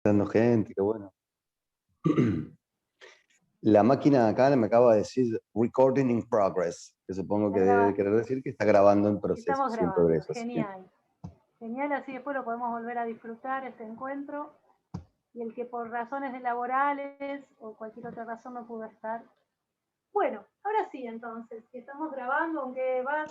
Dando gente, qué bueno. La máquina acá me acaba de decir recording in progress, que supongo que debe querer decir que está grabando en proceso, Estamos sí, en grabando, progreso. Así que, genial. Genial, así después lo podemos volver a disfrutar este encuentro. Y el que por razones laborales o cualquier otra razón no pudo estar. Bueno, ahora sí entonces, que estamos grabando, aunque va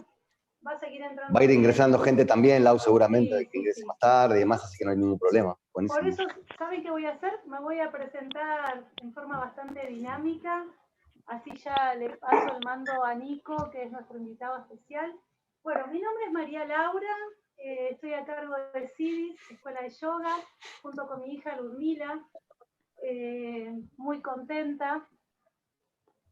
a seguir va a entrando ir ingresando gente. gente también, Lau, seguramente, Sí, que sí, ingrese sí. más tarde y demás, así que no hay ningún problema. Por Buenísimo. eso, ¿saben qué voy a hacer? Me voy a presentar en forma bastante dinámica. Así ya le paso el mando a Nico, que es nuestro invitado especial. Bueno, mi nombre es María Laura, estoy a cargo de CIDIS, Escuela de Yoga, junto con mi hija Ludmila. Muy contenta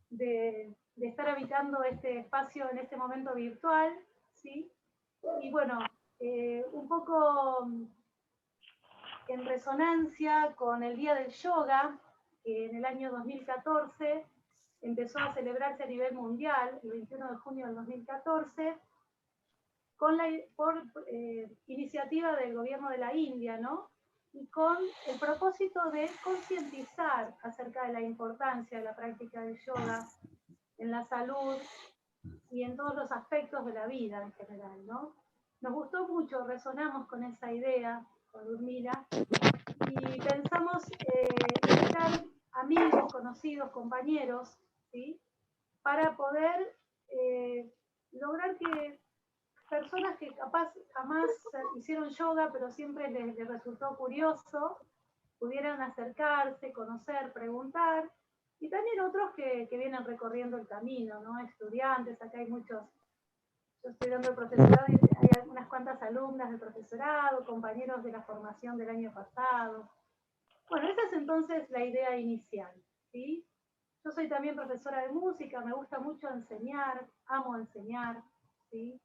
de estar habitando este espacio en este momento virtual, ¿sí? Y bueno, un poco en resonancia con el Día del Yoga, que en el año 2014 empezó a celebrarse a nivel mundial, el 21 de junio del 2014, por iniciativa del gobierno de la India, ¿no? Y con el propósito de concientizar acerca de la importancia de la práctica del yoga en la salud y en todos los aspectos de la vida en general, ¿no? Nos gustó mucho, resonamos con esa idea, con Ludmila, y pensamos invitar amigos, conocidos, compañeros, ¿sí? Para poder lograr que personas que capaz jamás hicieron yoga, pero siempre les resultó curioso, pudieran acercarse, conocer, preguntar, y también otros que vienen recorriendo el camino, ¿no? Estudiantes, acá hay muchos, yo estoy dando el profesorado y hay unas cuantas alumnas del profesorado, compañeros de la formación del año pasado. Bueno, esa es entonces la idea inicial, ¿sí? Yo soy también profesora de música, me gusta mucho enseñar, amo enseñar, ¿sí?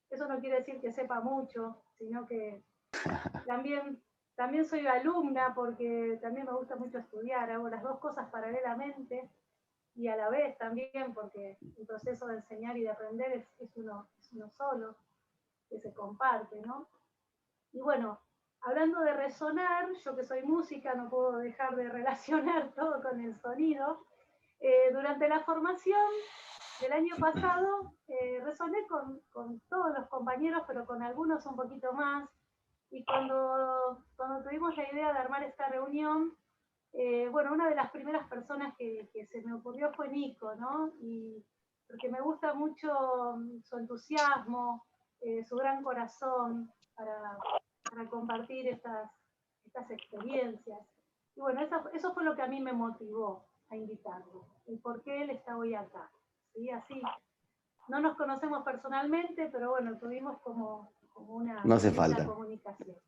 Eso no quiere decir que sepa mucho, sino que también, también soy alumna porque también me gusta mucho estudiar, hago las dos cosas paralelamente y a la vez también porque el proceso de enseñar y de aprender es uno solo, que se comparte, ¿no? Y bueno, hablando de resonar, yo que soy música no puedo dejar de relacionar todo con el sonido. Durante la formación del año pasado resoné con todos los compañeros, pero con algunos un poquito más. Y cuando tuvimos la idea de armar esta reunión, bueno, una de las primeras personas que se me ocurrió fue Nico, ¿no? Y porque me gusta mucho su entusiasmo, su gran corazón para compartir estas experiencias. Y bueno, eso fue lo que a mí me motivó a invitarlo, y por qué él está hoy acá. ¿Sí? Así, no nos conocemos personalmente, pero bueno, tuvimos como una No hace linda falta. comunicación.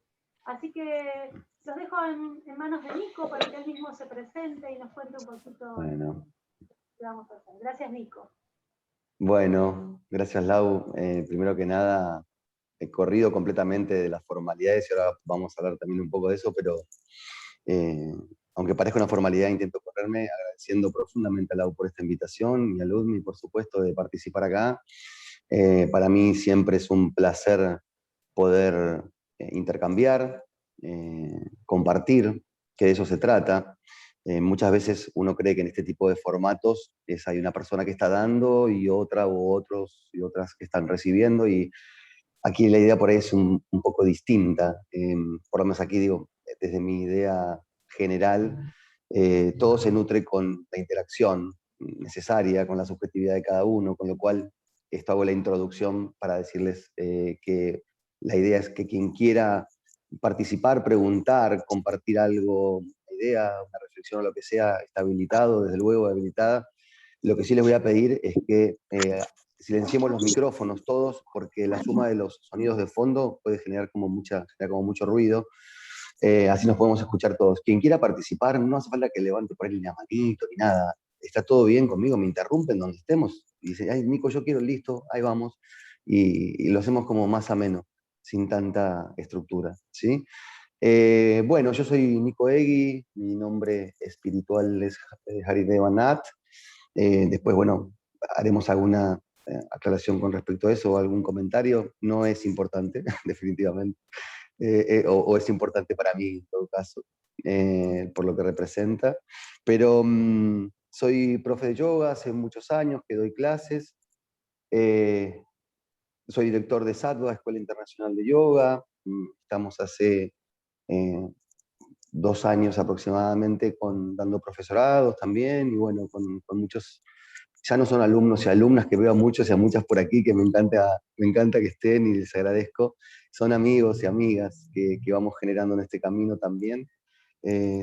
Así que los dejo en manos de Nico para que él mismo se presente y nos cuente un poquito Bueno, qué vamos a hacer. Gracias, Nico. bueno, gracias, Lau. Primero que nada, he corrido completamente de las formalidades y ahora vamos a hablar también un poco de eso, pero eh, aunque parezca una formalidad, intento correrme agradeciendo profundamente a Lau por esta invitación y a Ludmi, por supuesto, de participar acá. Para mí siempre es un placer poder intercambiar, compartir, que de eso se trata. Muchas veces uno cree que en este tipo de formatos hay una persona que está dando y otra u otros y otras que están recibiendo, y aquí la idea por ahí es un poco distinta. Por lo menos aquí digo, desde mi idea general, todo se nutre con la interacción necesaria, con la subjetividad de cada uno, con lo cual esto hago la introducción para decirles que la idea es que quien quiera participar, preguntar, compartir algo, una idea, una reflexión o lo que sea, está habilitado, desde luego habilitada. Lo que sí les voy a pedir es que silenciemos los micrófonos todos, porque la suma de los sonidos de fondo puede generar genera como mucho ruido. Así nos podemos escuchar todos. Quien quiera participar, no hace falta que levante por ahí la manito ni nada. Está todo bien conmigo, me interrumpen donde estemos. Y dice, ay, Nico, yo quiero, listo, ahí vamos. Y lo hacemos como más ameno, sin tanta estructura, ¿sí? Bueno, yo soy Nico Egui, mi nombre espiritual es Haridev Nath. Después, bueno, haremos alguna aclaración con respecto a eso o algún comentario. No es importante, definitivamente. O es importante para mí en todo caso. por lo que representa, pero soy profe de yoga hace muchos años que doy clases, soy director de Sattva, Escuela Internacional de Yoga, estamos hace 2 años aproximadamente dando profesorados también, y bueno, con muchos, ya no son alumnos y alumnas, que veo a muchos y a muchas por aquí, que me encanta que estén y les agradezco, son amigos y amigas que vamos generando en este camino también.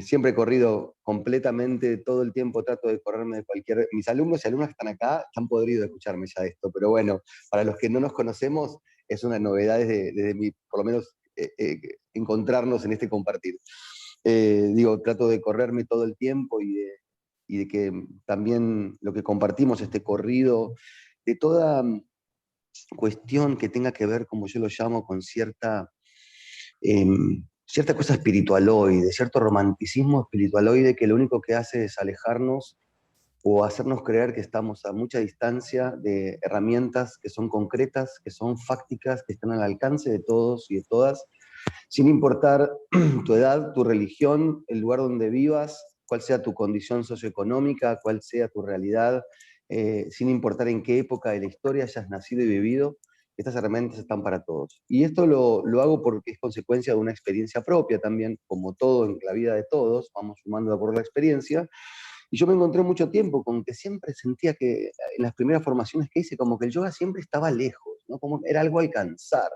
Siempre he corrido completamente, todo el tiempo trato de correrme de cualquier... Mis alumnos y alumnas que están acá están podridos de escucharme ya esto, pero bueno, para los que no nos conocemos, es una novedad desde mi, por lo menos, encontrarnos en este compartir. Digo, trato de correrme todo el tiempo y de que también lo que compartimos, este corrido, de toda cuestión que tenga que ver, como yo lo llamo, con cierta cosa espiritualoide, cierto romanticismo espiritualoide que lo único que hace es alejarnos o hacernos creer que estamos a mucha distancia de herramientas que son concretas, que son fácticas, que están al alcance de todos y de todas, sin importar tu edad, tu religión, el lugar donde vivas, cuál sea tu condición socioeconómica, cuál sea tu realidad, sin importar en qué época de la historia hayas nacido y vivido, estas herramientas están para todos. Y esto lo hago porque es consecuencia de una experiencia propia también, como todo en la vida de todos, vamos sumando de acuerdo a la experiencia. Y yo me encontré mucho tiempo con que siempre sentía que en las primeras formaciones que hice, como que el yoga siempre estaba lejos, ¿no? Como era algo a alcanzar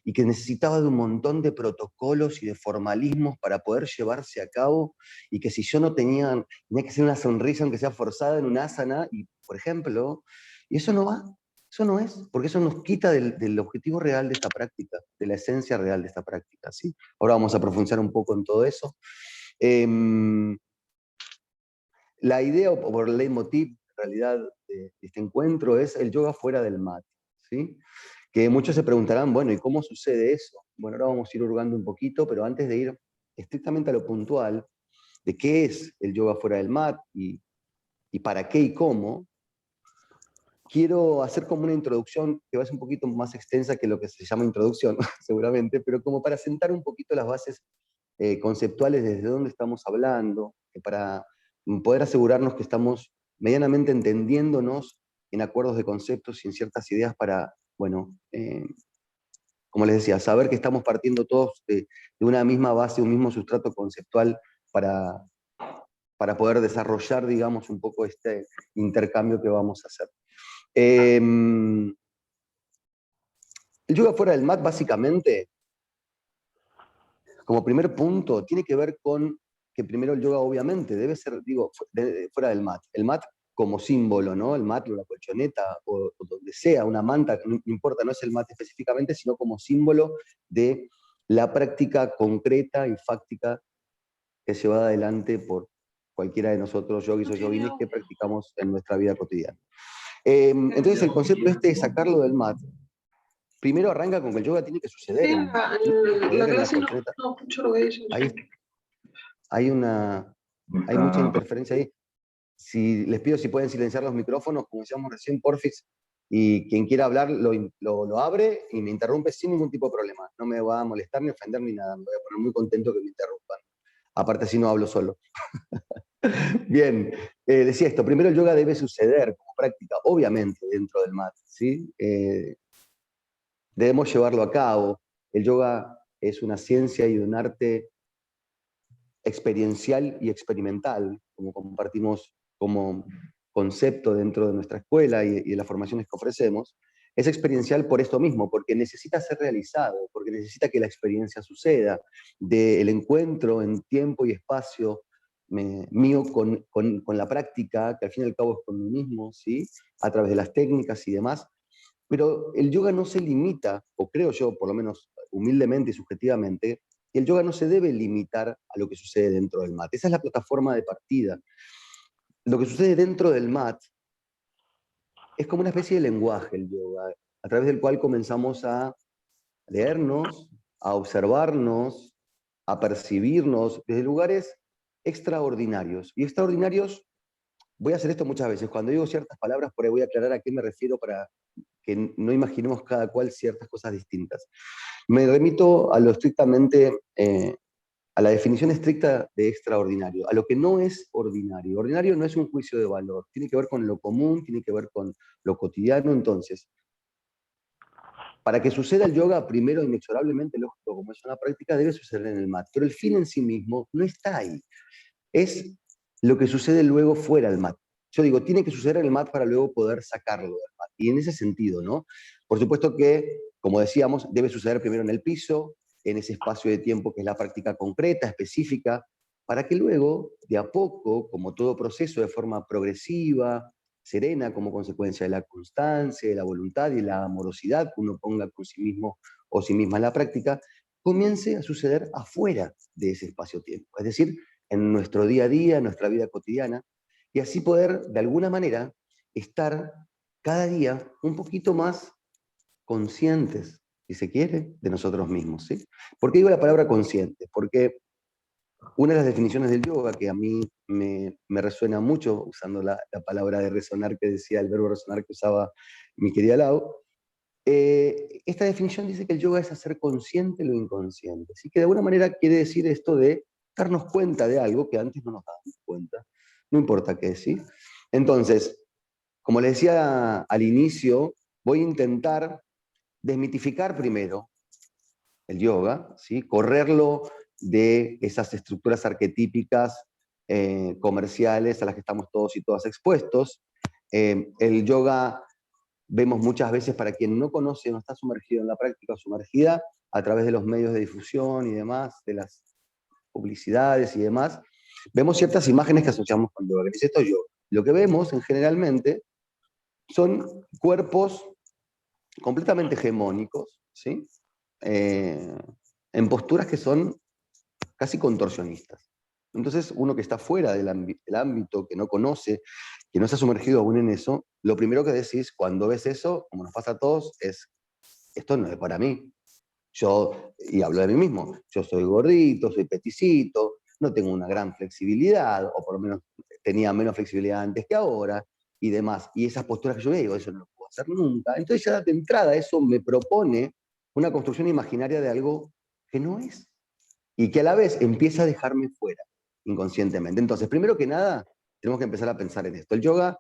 y que necesitaba de un montón de protocolos y de formalismos para poder llevarse a cabo, y que si yo no tenía que ser una sonrisa aunque sea forzada en un asana, y, por ejemplo, y eso no va, eso no es, porque eso nos quita del objetivo real de esta práctica, de la esencia real de esta práctica, ¿sí? Ahora vamos a profundizar un poco en todo eso. La idea, o por el leitmotiv, en realidad, de este encuentro es el yoga fuera del mat, ¿sí? Que muchos se preguntarán, bueno, ¿y cómo sucede eso? Bueno, ahora vamos a ir hurgando un poquito, pero antes de ir estrictamente a lo puntual, de qué es el yoga fuera del mat y para qué y cómo, quiero hacer como una introducción que va a ser un poquito más extensa que lo que se llama introducción, seguramente, pero como para sentar un poquito las bases conceptuales desde dónde estamos hablando, para poder asegurarnos que estamos medianamente entendiéndonos en acuerdos de conceptos y en ciertas ideas para, bueno, como les decía, saber que estamos partiendo todos de una misma base, un mismo sustrato conceptual para poder desarrollar, digamos, un poco este intercambio que vamos a hacer. El yoga fuera del mat, básicamente, como primer punto, tiene que ver con que primero el yoga obviamente debe ser, digo, fuera del mat. El mat como símbolo, ¿no? El mat o la colchoneta o donde sea, una manta, no importa, no es el mat específicamente, sino como símbolo de la práctica concreta y fáctica que es llevada adelante por cualquiera de nosotros, yogis o yoginis, que practicamos en nuestra vida cotidiana. Entonces el concepto este de sacarlo del mat, primero arranca con que el yoga tiene que suceder en la la clase colchoneta. no escucho lo que dice. Hay mucha interferencia ahí. Si les pido si pueden silenciar los micrófonos, como decíamos recién, porfis, y quien quiera hablar lo abre y me interrumpe sin ningún tipo de problema. No me va a molestar ni ofender ni nada. Me voy a poner muy contento que me interrumpan. Aparte, si no hablo solo. Bien, decía esto. Primero, el yoga debe suceder como práctica, obviamente, dentro del mat, ¿sí? Debemos llevarlo a cabo. El yoga es una ciencia y un arte experiencial y experimental, como compartimos como concepto dentro de nuestra escuela y de las formaciones que ofrecemos. Es experiencial por esto mismo, porque necesita ser realizado, porque necesita que la experiencia suceda, del encuentro en tiempo y espacio mío con la práctica, que al fin y al cabo es con mí mismo, ¿sí? A través de las técnicas y demás. Pero el yoga no se limita, o creo yo, por lo menos humildemente y subjetivamente, que el yoga no se debe limitar a lo que sucede dentro del mat. Esa es la plataforma de partida. Lo que sucede dentro del mat es como una especie de lenguaje, el yoga, a través del cual comenzamos a leernos, a observarnos, a percibirnos desde lugares extraordinarios. Y extraordinarios, voy a hacer esto muchas veces. Cuando digo ciertas palabras, por ahí voy a aclarar a qué me refiero para que no imaginemos cada cual ciertas cosas distintas. Me remito a lo estrictamente a la definición estricta de extraordinario, a lo que no es ordinario. Ordinario no es un juicio de valor, tiene que ver con lo común, tiene que ver con lo cotidiano. Entonces, para que suceda el yoga, primero, inexorablemente, lógico, como es una práctica, debe suceder en el mat. Pero el fin en sí mismo no está ahí. Es lo que sucede luego fuera del mat. Yo digo, tiene que suceder en el mat para luego poder sacarlo del mat. Y en ese sentido, ¿no? Por supuesto que, como decíamos, debe suceder primero en el piso, en ese espacio de tiempo que es la práctica concreta, específica, para que luego, de a poco, como todo proceso, de forma progresiva, serena, como consecuencia de la constancia, de la voluntad y la amorosidad que uno ponga con sí mismo o sí misma en la práctica, comience a suceder afuera de ese espacio-tiempo. Es decir, en nuestro día a día, en nuestra vida cotidiana, y así poder, de alguna manera, estar cada día un poquito más conscientes, si se quiere, de nosotros mismos. ¿Sí? ¿Por qué digo la palabra conscientes? Porque una de las definiciones del yoga que a mí me resuena mucho, usando la palabra de resonar que decía, el verbo resonar que usaba mi querida Lau, esta definición dice que el yoga es hacer consciente lo inconsciente. Así que de alguna manera quiere decir esto de darnos cuenta de algo que antes no nos dábamos cuenta. No importa qué, ¿sí? Entonces, como les decía al inicio, voy a intentar desmitificar primero el yoga, ¿sí? Correrlo de esas estructuras arquetípicas comerciales a las que estamos todos y todas expuestos. El yoga vemos muchas veces, para quien no conoce, no está sumergido en la práctica, sumergida a través de los medios de difusión y demás, de las publicidades y demás, vemos ciertas imágenes que asociamos con yoga. ¿Qué es esto yoga? Lo que vemos generalmente son cuerpos completamente hegemónicos, ¿sí? En posturas que son casi contorsionistas. Entonces, uno que está fuera del ámbito, que no conoce, que no se ha sumergido aún en eso, lo primero que decís cuando ves eso, como nos pasa a todos, es, esto no es para mí. Yo, y hablo de mí mismo, yo soy gordito, soy peticito, no tengo una gran flexibilidad, o por lo menos tenía menos flexibilidad antes que ahora, y demás. Y esas posturas que yo digo, eso no lo puedo hacer nunca. Entonces ya de entrada eso me propone una construcción imaginaria de algo que no es, y que a la vez empieza a dejarme fuera, inconscientemente. Entonces, primero que nada, tenemos que empezar a pensar en esto. El yoga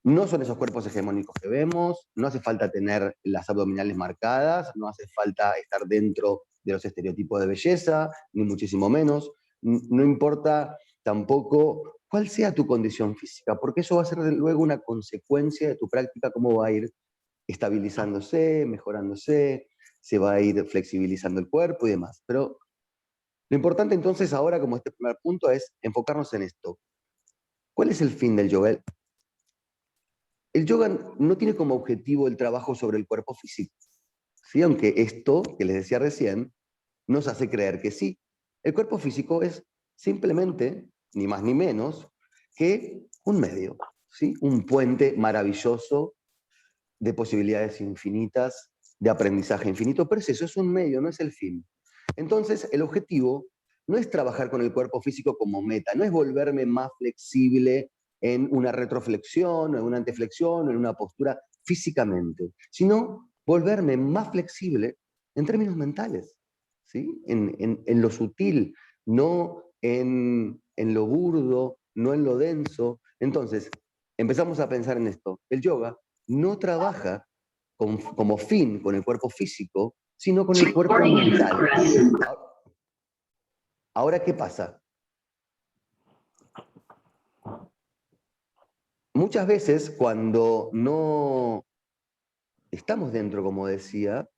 no son esos cuerpos hegemónicos que vemos, no hace falta tener las abdominales marcadas, no hace falta estar dentro de los estereotipos de belleza, ni muchísimo menos. No importa tampoco cuál sea tu condición física, porque eso va a ser luego una consecuencia de tu práctica, cómo va a ir estabilizándose, mejorándose, se va a ir flexibilizando el cuerpo y demás. Pero lo importante entonces ahora, como este primer punto, es enfocarnos en esto. ¿Cuál es el fin del yoga? El yoga no tiene como objetivo el trabajo sobre el cuerpo físico, ¿sí? Aunque esto, que les decía recién, nos hace creer que sí. El cuerpo físico es simplemente, ni más ni menos, que un medio, ¿sí? Un puente maravilloso de posibilidades infinitas, de aprendizaje infinito, pero eso es un medio, no es el fin. Entonces, el objetivo no es trabajar con el cuerpo físico como meta, no es volverme más flexible en una retroflexión, en una anteflexión, en una postura físicamente, sino volverme más flexible en términos mentales, ¿sí? En lo sutil, no en lo burdo, no en lo denso. Entonces, empezamos a pensar en esto. El yoga no trabaja como fin con el cuerpo físico, sino con el cuerpo mental. Ahora, ¿qué pasa? Muchas veces cuando no estamos dentro, como decía,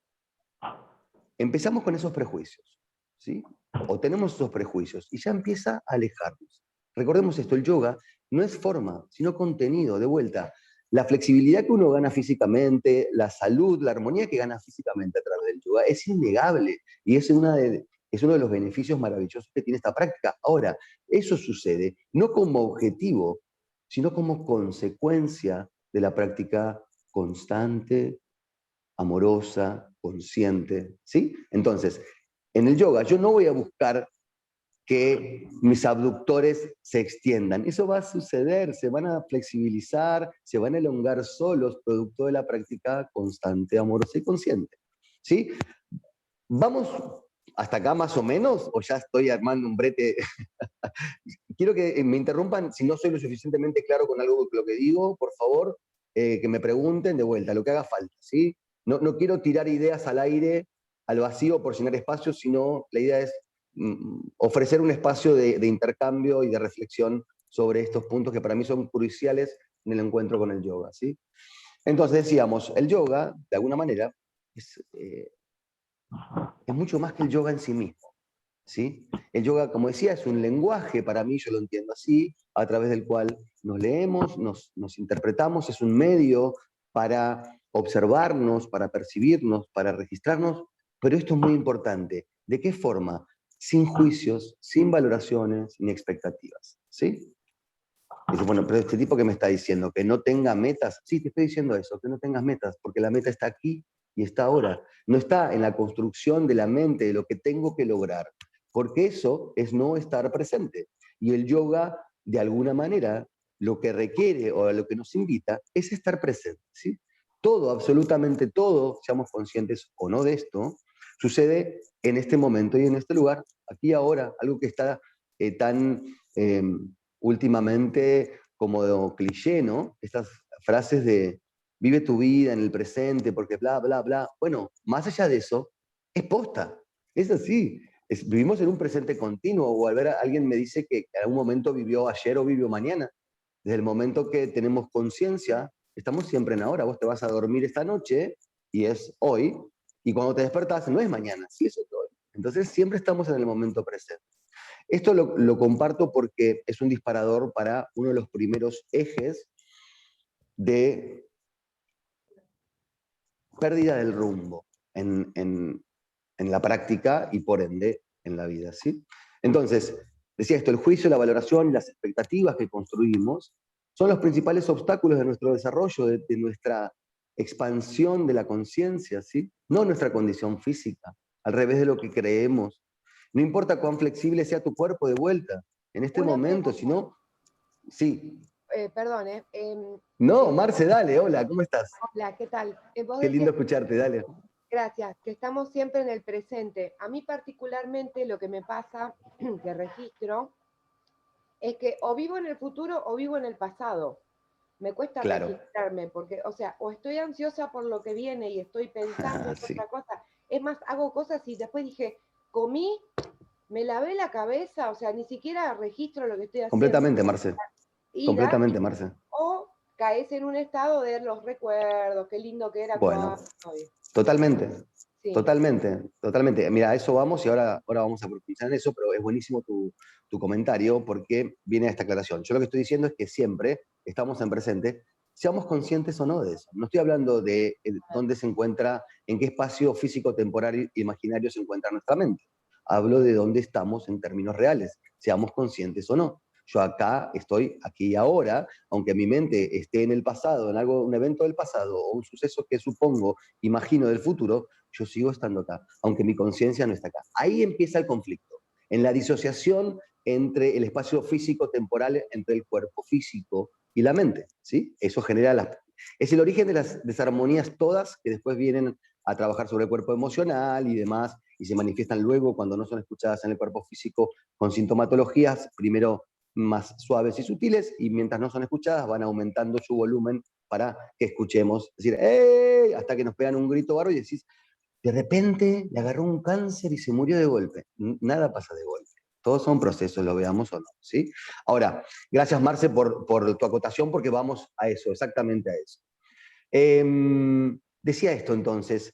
empezamos con esos prejuicios, ¿sí? O tenemos esos prejuicios y ya empieza a alejarnos. Recordemos esto, el yoga no es forma, sino contenido, de vuelta. La flexibilidad que uno gana físicamente, la salud, la armonía que gana físicamente a través del yoga es innegable y es uno de los beneficios maravillosos que tiene esta práctica. Ahora, eso sucede no como objetivo, sino como consecuencia de la práctica constante, amorosa, consciente, ¿sí? Entonces, en el yoga yo no voy a buscar que mis abductores se extiendan. Eso va a suceder, se van a flexibilizar, se van a elongar solos, producto de la práctica constante, amorosa y consciente, ¿sí? Vamos ¿Hasta acá más o menos? ¿O ya estoy armando un brete? Quiero que me interrumpan si no soy lo suficientemente claro con algo de lo que digo, por favor, que me pregunten de vuelta, lo que haga falta, ¿sí? No quiero tirar ideas al aire, al vacío por llenar espacios, sino la idea es ofrecer un espacio de intercambio y de reflexión sobre estos puntos que para mí son cruciales en el encuentro con el yoga, ¿sí? Entonces decíamos, el yoga, de alguna manera, es mucho más que el yoga en sí mismo, ¿sí? El yoga, como decía, es un lenguaje, para mí, yo lo entiendo así, a través del cual nos leemos, nos interpretamos, es un medio para observarnos, para percibirnos, para registrarnos, pero esto es muy importante. ¿De qué forma? Sin juicios, sin valoraciones, ni expectativas, ¿sí? Dice, bueno, pero este tipo que me está diciendo que no tenga metas, sí, te estoy diciendo eso, que no tengas metas, porque la meta está aquí y está ahora. No está en la construcción de la mente, de lo que tengo que lograr, porque eso es no estar presente. Y el yoga, de alguna manera, lo que requiere o a lo que nos invita es estar presente, ¿sí? Todo, absolutamente todo, seamos conscientes o no de esto, sucede en este momento y en este lugar, aquí y ahora, algo que está tan últimamente como cliché, ¿no? Estas frases de vive tu vida en el presente porque bla, bla, bla. Bueno, más allá de eso, es posta, es así. Vivimos en un presente continuo, o al ver a alguien me dice que en algún momento vivió ayer o vivió mañana. Desde el momento que tenemos conciencia, estamos siempre en ahora. Vos te vas a dormir esta noche y es hoy, y cuando te despertás no es mañana, sí es hoy. Entonces siempre estamos en el momento presente. Esto lo comparto porque es un disparador para uno de los primeros ejes de pérdida del rumbo en la práctica y por ende en la vida, ¿sí? Entonces, decía esto, el juicio, la valoración y las expectativas que construimos son los principales obstáculos de nuestro desarrollo, de nuestra expansión de la conciencia, ¿sí? No nuestra condición física, al revés de lo que creemos. No importa cuán flexible sea tu cuerpo de vuelta, en este Una momento, pregunta. sino... Sí. Perdón, No, Marce, dale, hola, ¿cómo estás? hola, ¿qué tal? Vos Qué lindo decías, escucharte, dale. gracias, que estamos siempre en el presente. A mí particularmente lo que me pasa, que registro, es que o vivo en el futuro o vivo en el pasado. Me cuesta Claro. registrarme, porque, o sea, o estoy ansiosa por lo que viene y estoy pensando en Sí. otra cosa. Es más, hago cosas y después dije, comí, me lavé la cabeza, o sea, ni siquiera registro lo que estoy haciendo. Completamente, Marce. Completamente, Y Marce. o caes en un estado de los recuerdos, qué lindo que era Bueno, cuando... totalmente. Sí. Totalmente, totalmente. Mira, a eso vamos y ahora vamos a profundizar en eso, pero es buenísimo tu comentario porque viene esta aclaración. Yo lo que estoy diciendo es que siempre estamos en presente, seamos conscientes o no de eso. No estoy hablando de dónde se encuentra, en qué espacio físico, temporal e imaginario se encuentra nuestra mente. Hablo de dónde estamos en términos reales, seamos conscientes o no. Yo acá estoy aquí y ahora, aunque mi mente esté en el pasado, en algo, un evento del pasado o un suceso que supongo, imagino del futuro, yo sigo estando acá, aunque mi conciencia no está acá. Ahí empieza el conflicto, en la disociación entre el espacio físico-temporal, entre el cuerpo físico y la mente, ¿sí? Eso genera es el origen de las desarmonías todas que después vienen a trabajar sobre el cuerpo emocional y demás, y se manifiestan luego cuando no son escuchadas en el cuerpo físico con sintomatologías, primero más suaves y sutiles, y mientras no son escuchadas van aumentando su volumen para que escuchemos, es decir, ¡ey! Hasta que nos pegan un grito barro y decís, de repente le agarró un cáncer y se murió de golpe. Nada pasa de golpe. Todos son procesos, lo veamos o no, ¿sí? Ahora, gracias Marce por tu acotación porque vamos a eso, exactamente a eso. Decía esto entonces,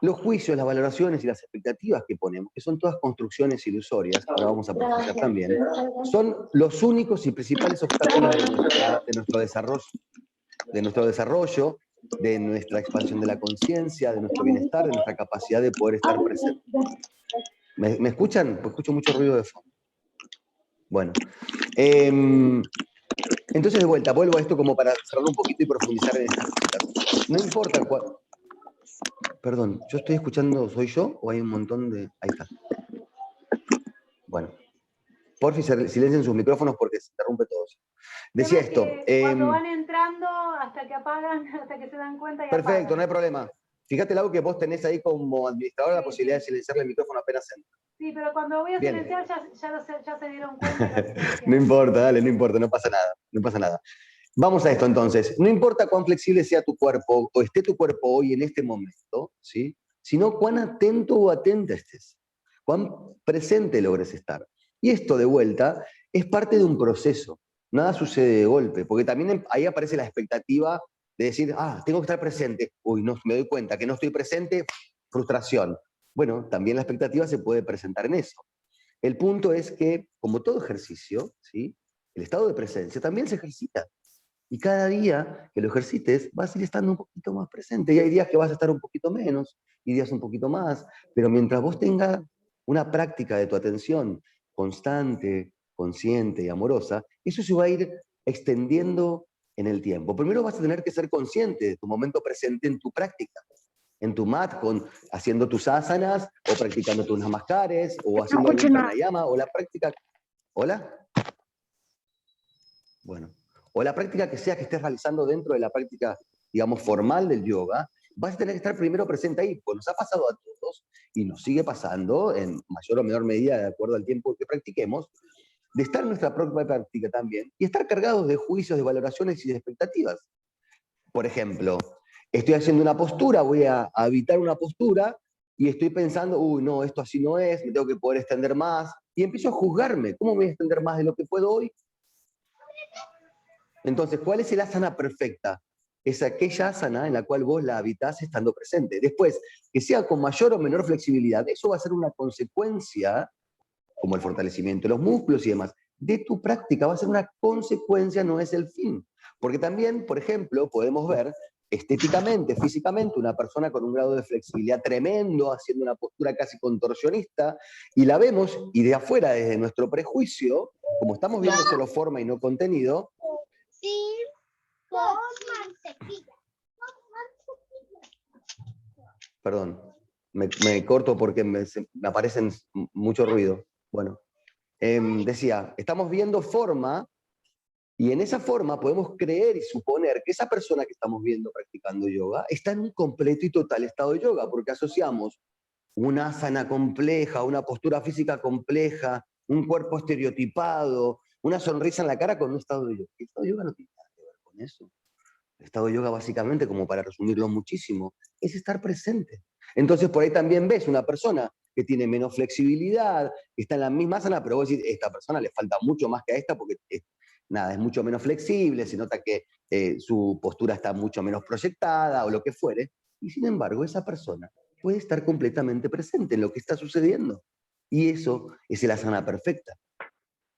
los juicios, las valoraciones y las expectativas que ponemos, que son todas construcciones ilusorias, ahora vamos a profundizar también, son los únicos y principales obstáculos de nuestro desarrollo, de nuestra expansión de la conciencia, de nuestro bienestar, de nuestra capacidad de poder estar presente. ¿Me escuchan? Pues escucho mucho ruido de fondo. Bueno. Entonces, de vuelta, vuelvo a esto como para cerrar un poquito y profundizar en estas cositas. No importa cuál... Perdón, ¿yo estoy escuchando, soy yo o hay un montón de...? Ahí está. Bueno. Porfi, silencien sus micrófonos porque se interrumpe todo. Decía esto. Cuando van entrando, hasta que apagan, hasta que se dan cuenta y perfecto, apagan. no hay problema. Fíjate, Lau, que vos tenés ahí como administradora la posibilidad de silenciarle el micrófono apenas entra. Sí, pero cuando voy a Bien. silenciar ya se dieron cuenta. No importa, dale, no importa, no pasa nada, no pasa nada. Vamos a esto entonces. No importa cuán flexible sea tu cuerpo o esté tu cuerpo hoy en este momento, ¿sí? Sino cuán atento o atenta estés, cuán presente logres estar. Y esto, de vuelta, es parte de un proceso. Nada sucede de golpe, porque también ahí aparece la expectativa de decir, tengo que estar presente. Uy, no, me doy cuenta que no estoy presente, frustración. Bueno, también la expectativa se puede presentar en eso. El punto es que, como todo ejercicio, ¿sí? El estado de presencia también se ejercita. Y cada día que lo ejercites, vas a ir estando un poquito más presente. Y hay días que vas a estar un poquito menos, y días un poquito más. Pero mientras vos tengas una práctica de tu atención constante, consciente y amorosa, eso se va a ir extendiendo en el tiempo. Primero vas a tener que ser consciente de tu momento presente en tu práctica. En tu mat, haciendo tus asanas, o practicando tus namaskares, o haciendo algún pranayama, o la práctica... ¿Hola? Bueno. O la práctica que sea que estés realizando dentro de la práctica, digamos, formal del yoga, vas a tener que estar primero presente ahí, porque nos ha pasado a todos, y nos sigue pasando, en mayor o menor medida, de acuerdo al tiempo que practiquemos, de estar en nuestra propia práctica también, y estar cargados de juicios, de valoraciones y de expectativas. Por ejemplo, estoy haciendo una postura, voy a evitar una postura, y estoy pensando, uy, no, esto así no es, me tengo que poder extender más, y empiezo a juzgarme, ¿cómo me voy a extender más de lo que puedo hoy? Entonces, ¿cuál es el asana perfecta? Es aquella asana en la cual vos la habitás estando presente. Después, que sea con mayor o menor flexibilidad, eso va a ser una consecuencia, como el fortalecimiento de los músculos y demás, de tu práctica. Va a ser una consecuencia, no es el fin. Porque también, por ejemplo, podemos ver estéticamente, físicamente, una persona con un grado de flexibilidad tremendo, haciendo una postura casi contorsionista, y la vemos, y de afuera, desde nuestro prejuicio, como estamos viendo solo forma y no contenido, perdón, me corto porque me aparecen mucho ruido. Bueno, decía, estamos viendo forma, y en esa forma podemos creer y suponer que esa persona que estamos viendo practicando yoga está en un completo y total estado de yoga, porque asociamos una asana compleja, una postura física compleja, un cuerpo estereotipado, una sonrisa en la cara con un estado de yoga. El estado de yoga no tiene nada que ver con eso. El estado de yoga, básicamente, como para resumirlo muchísimo, es estar presente. Entonces, por ahí también ves una persona que tiene menos flexibilidad, que está en la misma asana, pero vos decís, esta persona le falta mucho más que a esta porque es mucho menos flexible, se nota que su postura está mucho menos proyectada o lo que fuere, y sin embargo esa persona puede estar completamente presente en lo que está sucediendo. Y eso es el asana perfecta.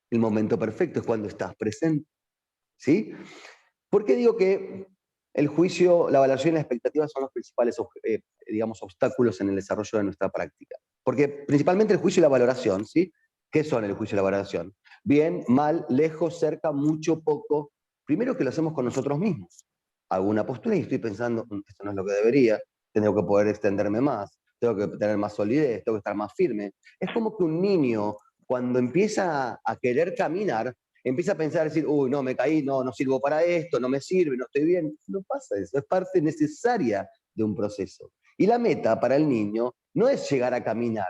El momento perfecto es cuando estás presente. ¿Sí? ¿Por qué digo que el juicio, la valoración y la expectativa son los principales, digamos, obstáculos en el desarrollo de nuestra práctica? Porque principalmente el juicio y la valoración, ¿sí? ¿Qué son el juicio y la valoración? Bien, mal, lejos, cerca, mucho, poco. Primero que lo hacemos con nosotros mismos. Hago una postura y estoy pensando, esto no es lo que debería, tengo que poder extenderme más, tengo que tener más solidez, tengo que estar más firme. Es como que un niño, cuando empieza a querer caminar, empieza a pensar, decir, uy, no, me caí, no sirvo para esto, no me sirve, no estoy bien. No pasa eso, es parte necesaria de un proceso. Y la meta para el niño no es llegar a caminar,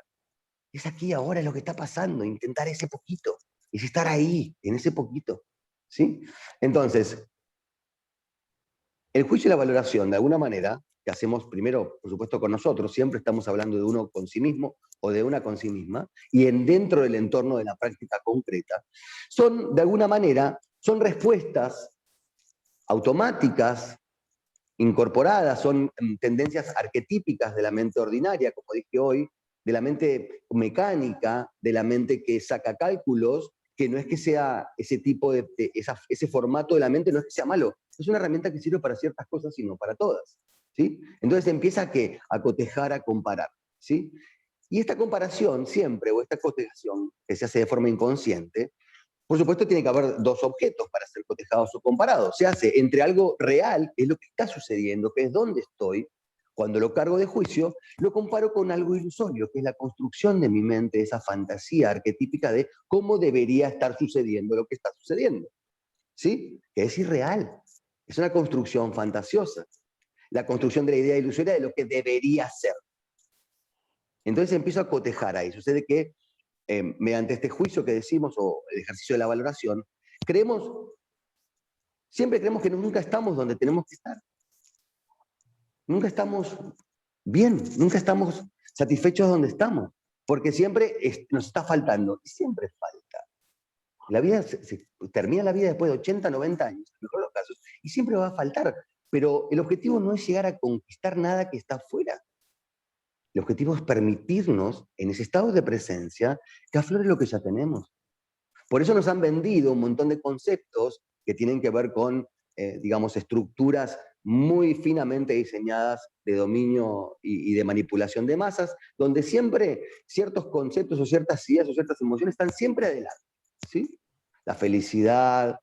es aquí ahora, es lo que está pasando, intentar ese poquito, es estar ahí, en ese poquito. ¿Sí? Entonces, el juicio y la valoración, de alguna manera, que hacemos primero, por supuesto, con nosotros, siempre estamos hablando de uno con sí mismo o de una con sí misma, y dentro del entorno de la práctica concreta, son, de alguna manera, son respuestas automáticas, incorporadas, son tendencias arquetípicas de la mente ordinaria, como dije hoy, de la mente mecánica, de la mente que saca cálculos, que no es que sea ese tipo ese formato de la mente, no es que sea malo, es una herramienta que sirve para ciertas cosas y no para todas. ¿Sí? Entonces empieza a cotejar, a comparar. ¿Sí? Y esta comparación siempre, o esta cotejación que se hace de forma inconsciente, por supuesto tiene que haber dos objetos para ser cotejados o comparados. Se hace entre algo real, que es lo que está sucediendo, que es dónde estoy. Cuando lo cargo de juicio, lo comparo con algo ilusorio, que es la construcción de mi mente, esa fantasía arquetípica de cómo debería estar sucediendo lo que está sucediendo. ¿Sí? Que es irreal. Es una construcción fantasiosa. la construcción de la idea ilusoria de lo que debería ser. Entonces empiezo a cotejar ahí. Sucede que mediante este juicio que decimos, o el ejercicio de la valoración, siempre creemos que nunca estamos donde tenemos que estar. Nunca estamos bien, nunca estamos satisfechos donde estamos, porque siempre nos está faltando, y siempre falta. La vida termina la vida después de 80, 90 años, en el mejor de los casos, y siempre va a faltar. Pero el objetivo no es llegar a conquistar nada que está afuera. El objetivo es permitirnos, en ese estado de presencia, que aflore lo que ya tenemos. Por eso nos han vendido un montón de conceptos que tienen que ver con, digamos, estructuras muy finamente diseñadas de dominio y de manipulación de masas, donde siempre ciertos conceptos o ciertas ideas o ciertas emociones están siempre adelante, ¿sí? La felicidad,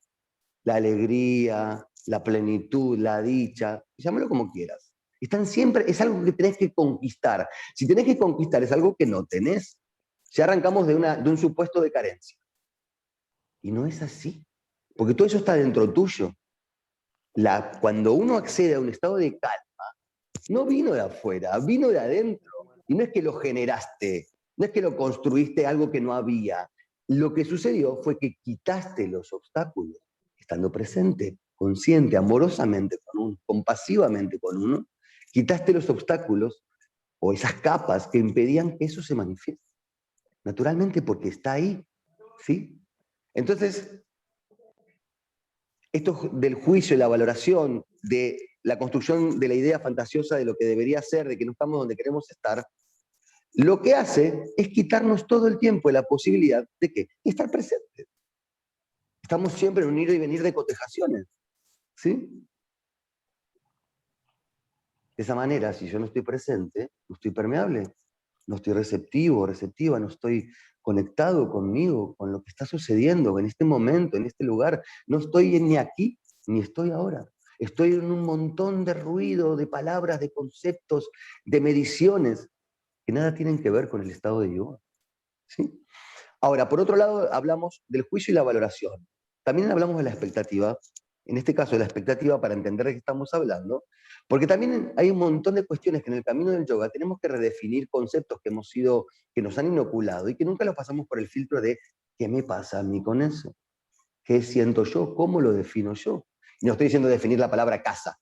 la alegría, la plenitud, la dicha, llámalo como quieras. Están siempre, es algo que tenés que conquistar. Si tenés que conquistar es algo que no tenés. Ya arrancamos de un supuesto de carencia. Y no es así, porque todo eso está dentro tuyo. Cuando uno accede a un estado de calma, no vino de afuera, vino de adentro. Y no es que lo generaste, no es que lo construiste algo que no había. Lo que sucedió fue que quitaste los obstáculos, estando presente, consciente, amorosamente con uno, compasivamente con uno, quitaste los obstáculos o esas capas que impedían que eso se manifieste. Naturalmente porque está ahí, ¿sí? Entonces, esto del juicio y la valoración, de la construcción de la idea fantasiosa de lo que debería ser, de que no estamos donde queremos estar, lo que hace es quitarnos todo el tiempo la posibilidad de ¿qué? Estar presentes. Estamos siempre en un ir y venir de cotejaciones, ¿sí? De esa manera, si yo no estoy presente, no estoy permeable, no estoy receptivo, receptiva, no estoy conectado conmigo, con lo que está sucediendo en este momento, en este lugar. No estoy ni aquí, ni estoy ahora. Estoy en un montón de ruido, de palabras, de conceptos, de mediciones, que nada tienen que ver con el estado de yoga, ¿sí? Ahora, por otro lado, hablamos del juicio y la valoración. También hablamos de la expectativa, en este caso de la expectativa para entender de qué estamos hablando, porque también hay un montón de cuestiones que en el camino del yoga tenemos que redefinir conceptos que nos han inoculado y que nunca los pasamos por el filtro de ¿qué me pasa a mí con eso? ¿Qué siento yo? ¿Cómo lo defino yo? Y no estoy diciendo definir la palabra casa.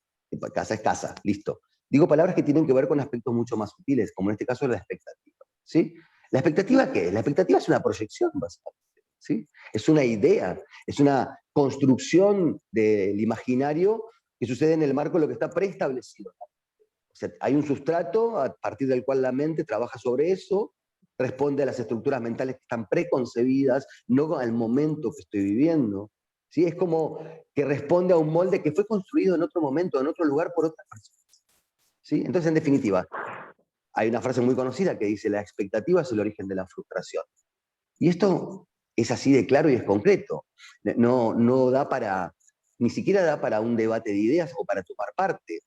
Casa es casa, listo. Digo palabras que tienen que ver con aspectos mucho más sutiles, como en este caso la expectativa, ¿sí? ¿La expectativa qué es? La expectativa es una proyección, básicamente, ¿sí? Es una idea, es una construcción del imaginario que sucede en el marco de lo que está preestablecido. O sea, hay un sustrato a partir del cual la mente trabaja sobre eso, responde a las estructuras mentales que están preconcebidas, no al momento que estoy viviendo, ¿sí? Es como que responde a un molde que fue construido en otro momento, en otro lugar por otras personas, ¿sí? Entonces, en definitiva, hay una frase muy conocida que dice, la expectativa es el origen de la frustración. Y esto es así de claro y es concreto. No da para, ni siquiera da para un debate de ideas o para tomar parte.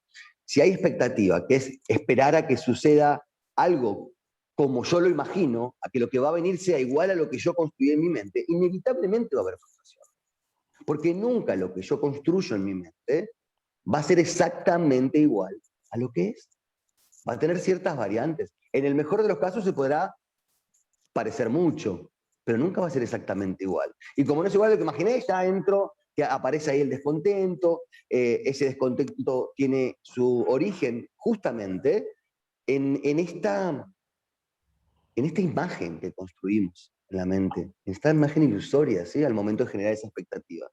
Si hay expectativa, que es esperar a que suceda algo como yo lo imagino, a que lo que va a venir sea igual a lo que yo construí en mi mente, inevitablemente va a haber frustración. Porque nunca lo que yo construyo en mi mente va a ser exactamente igual a lo que es. Va a tener ciertas variantes. En el mejor de los casos se podrá parecer mucho, pero nunca va a ser exactamente igual. Y como no es igual a lo que imaginé, ya entro, que aparece ahí el descontento, ese descontento tiene su origen justamente en esta imagen que construimos en la mente, en esta imagen ilusoria, ¿sí? Al momento de generar esa expectativa.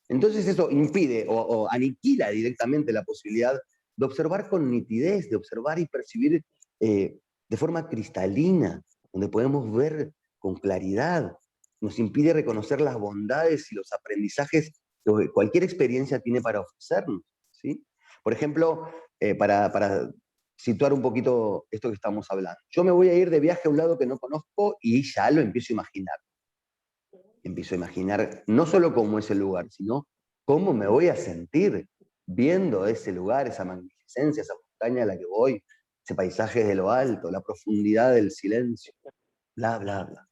Entonces eso impide o aniquila directamente la posibilidad de observar con nitidez, de observar y percibir de forma cristalina, donde podemos ver con claridad. Nos impide reconocer las bondades y los aprendizajes que cualquier experiencia tiene para ofrecernos, ¿sí? Por ejemplo, para situar un poquito esto que estamos hablando. Yo me voy a ir de viaje a un lado que no conozco y ya lo empiezo a imaginar. Empiezo a imaginar no solo cómo es el lugar, sino cómo me voy a sentir viendo ese lugar, esa magnificencia, esa montaña a la que voy, ese paisaje de lo alto, la profundidad del silencio, bla, bla, bla.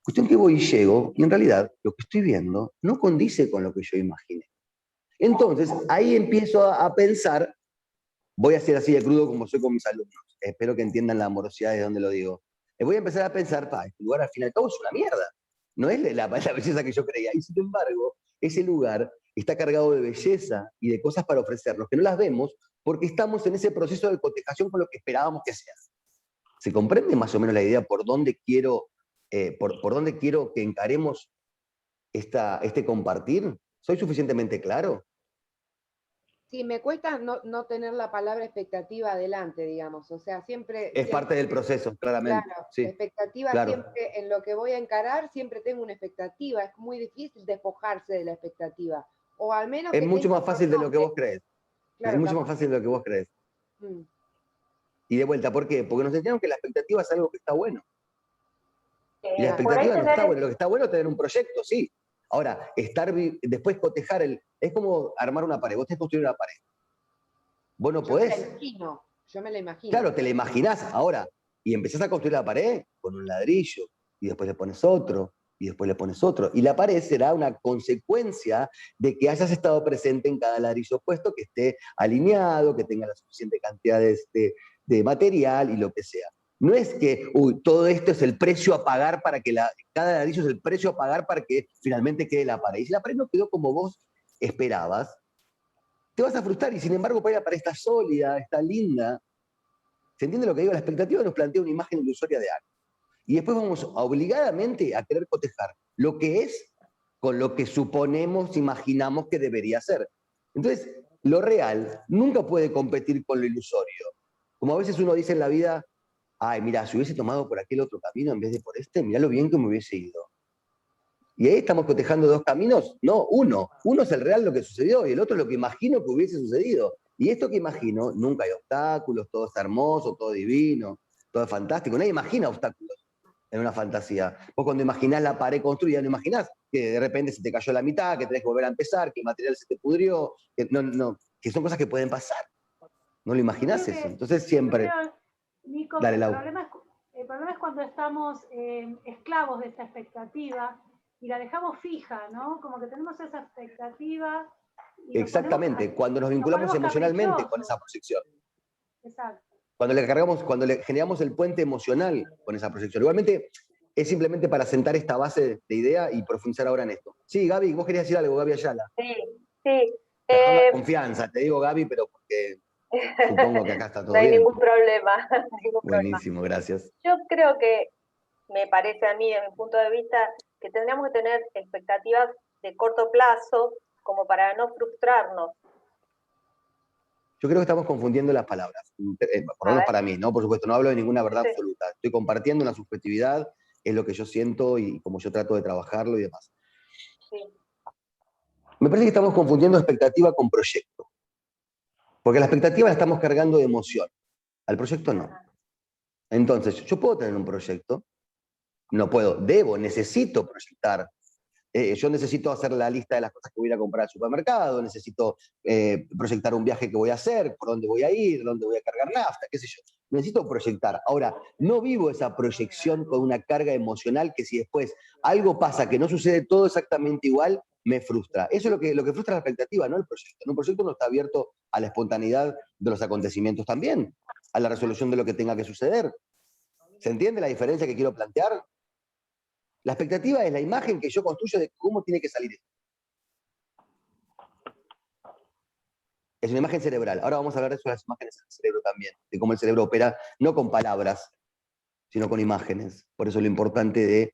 Cuestión que voy y llego, y en realidad lo que estoy viendo no condice con lo que yo imaginé. Entonces, ahí empiezo a pensar voy a ser así de crudo como soy con mis alumnos. Espero que entiendan la amorosidad de donde lo digo. Voy a empezar a pensar, este lugar al fin y al cabo es una mierda. No es la belleza que yo creía. Y sin embargo, ese lugar está cargado de belleza y de cosas para ofrecernos, que no las vemos porque estamos en ese proceso de cotejación con lo que esperábamos que sea. ¿Se comprende más o menos la idea por dónde quiero, por dónde quiero que encaremos este compartir? ¿Soy suficientemente claro? Sí, me cuesta no tener la palabra expectativa adelante, digamos. O sea, siempre... Es parte del proceso, claramente. Claro, Sí, la expectativa claro. siempre, en lo que voy a encarar, siempre tengo una expectativa. Es muy difícil despojarse de la expectativa. O al menos Es que mucho tenga más fácil de lo que horizonte. vos crees. Claro, Es mucho capaz. más fácil de lo que vos crees. Mm. Y de vuelta, ¿por qué? Porque nos enseñaron que la expectativa es algo que está bueno. Y la Por ahí expectativa no está tenés, buena. Lo que está bueno es tener un proyecto, sí. Ahora, después cotejar es como armar una pared. Vos tenés que construir una pared. Vos no Yo me la podés. imagino. Yo me la imagino. Claro, te la imaginás ahora. Y empezás a construir la pared con un ladrillo. Y después le pones otro. Y después le pones otro. Y la pared será una consecuencia de que hayas estado presente en cada ladrillo puesto, que esté alineado, que tenga la suficiente cantidad de material y lo que sea. No es que, todo esto es el precio a pagar para que cada ladrillo es el precio a pagar para que finalmente quede la pared. Y si la pared no quedó como vos esperabas, te vas a frustrar. Y sin embargo, la pared está sólida, está linda. ¿Se entiende lo que digo? La expectativa nos plantea una imagen ilusoria de algo. Y después vamos obligadamente a querer cotejar lo que es con lo que suponemos, imaginamos que debería ser. Entonces, lo real nunca puede competir con lo ilusorio. Como a veces uno dice en la vida, ay, mira, si hubiese tomado por aquel otro camino en vez de por este, mirá lo bien que me hubiese ido. Y ahí estamos cotejando dos caminos. No, uno. Uno es el real, lo que sucedió, y el otro es lo que imagino que hubiese sucedido. Y esto que imagino, nunca hay obstáculos, todo está hermoso, todo divino, todo es fantástico. Nadie imagina obstáculos en una fantasía. Vos cuando imaginás la pared construida, no imaginás que de repente se te cayó la mitad, que tenés que volver a empezar, que el material se te pudrió, que son cosas que pueden pasar. No lo imaginás eso. Entonces siempre... Nico, Dale, Lau. el problema es cuando estamos esclavos de esa expectativa y la dejamos fija, ¿no? Como que tenemos esa expectativa. Y exactamente, cuando nos vinculamos emocionalmente con esa proyección. Exacto. Cuando le generamos el puente emocional con esa proyección. Igualmente, es simplemente para sentar esta base de idea y profundizar ahora en esto. Sí, Gaby, vos querías decir algo, Gaby Ayala. sí. Perdón la confianza, te digo Gaby, pero porque supongo que acá está todo no hay bien. ningún problema. Buenísimo, gracias. Yo creo que, me parece a mí, desde mi punto de vista, que tendríamos que tener expectativas de corto plazo como para no frustrarnos. Yo creo que estamos confundiendo las palabras, por lo menos para mí, ¿no? Por supuesto, no hablo de ninguna verdad absoluta. Estoy compartiendo una subjetividad, es lo que yo siento y como yo trato de trabajarlo y demás. Sí. Me parece que estamos confundiendo expectativa con proyecto. Porque la expectativa la estamos cargando de emoción. Al proyecto no. Entonces, yo puedo tener un proyecto, no puedo, necesito proyectar. Yo necesito hacer la lista de las cosas que voy a ir a comprar al supermercado, necesito proyectar un viaje que voy a hacer, por dónde voy a ir, dónde voy a cargar nafta, qué sé yo. Necesito proyectar. Ahora, no vivo esa proyección con una carga emocional que si después algo pasa que no sucede todo exactamente igual, me frustra. Eso es lo que frustra la expectativa, no el proyecto. Un proyecto no está abierto a la espontaneidad de los acontecimientos también, a la resolución de lo que tenga que suceder. ¿Se entiende la diferencia que quiero plantear? La expectativa es la imagen que yo construyo de cómo tiene que salir esto. Es una imagen cerebral. Ahora vamos a hablar de eso, las imágenes del cerebro también, de cómo el cerebro opera, no con palabras, sino con imágenes. Por eso lo importante de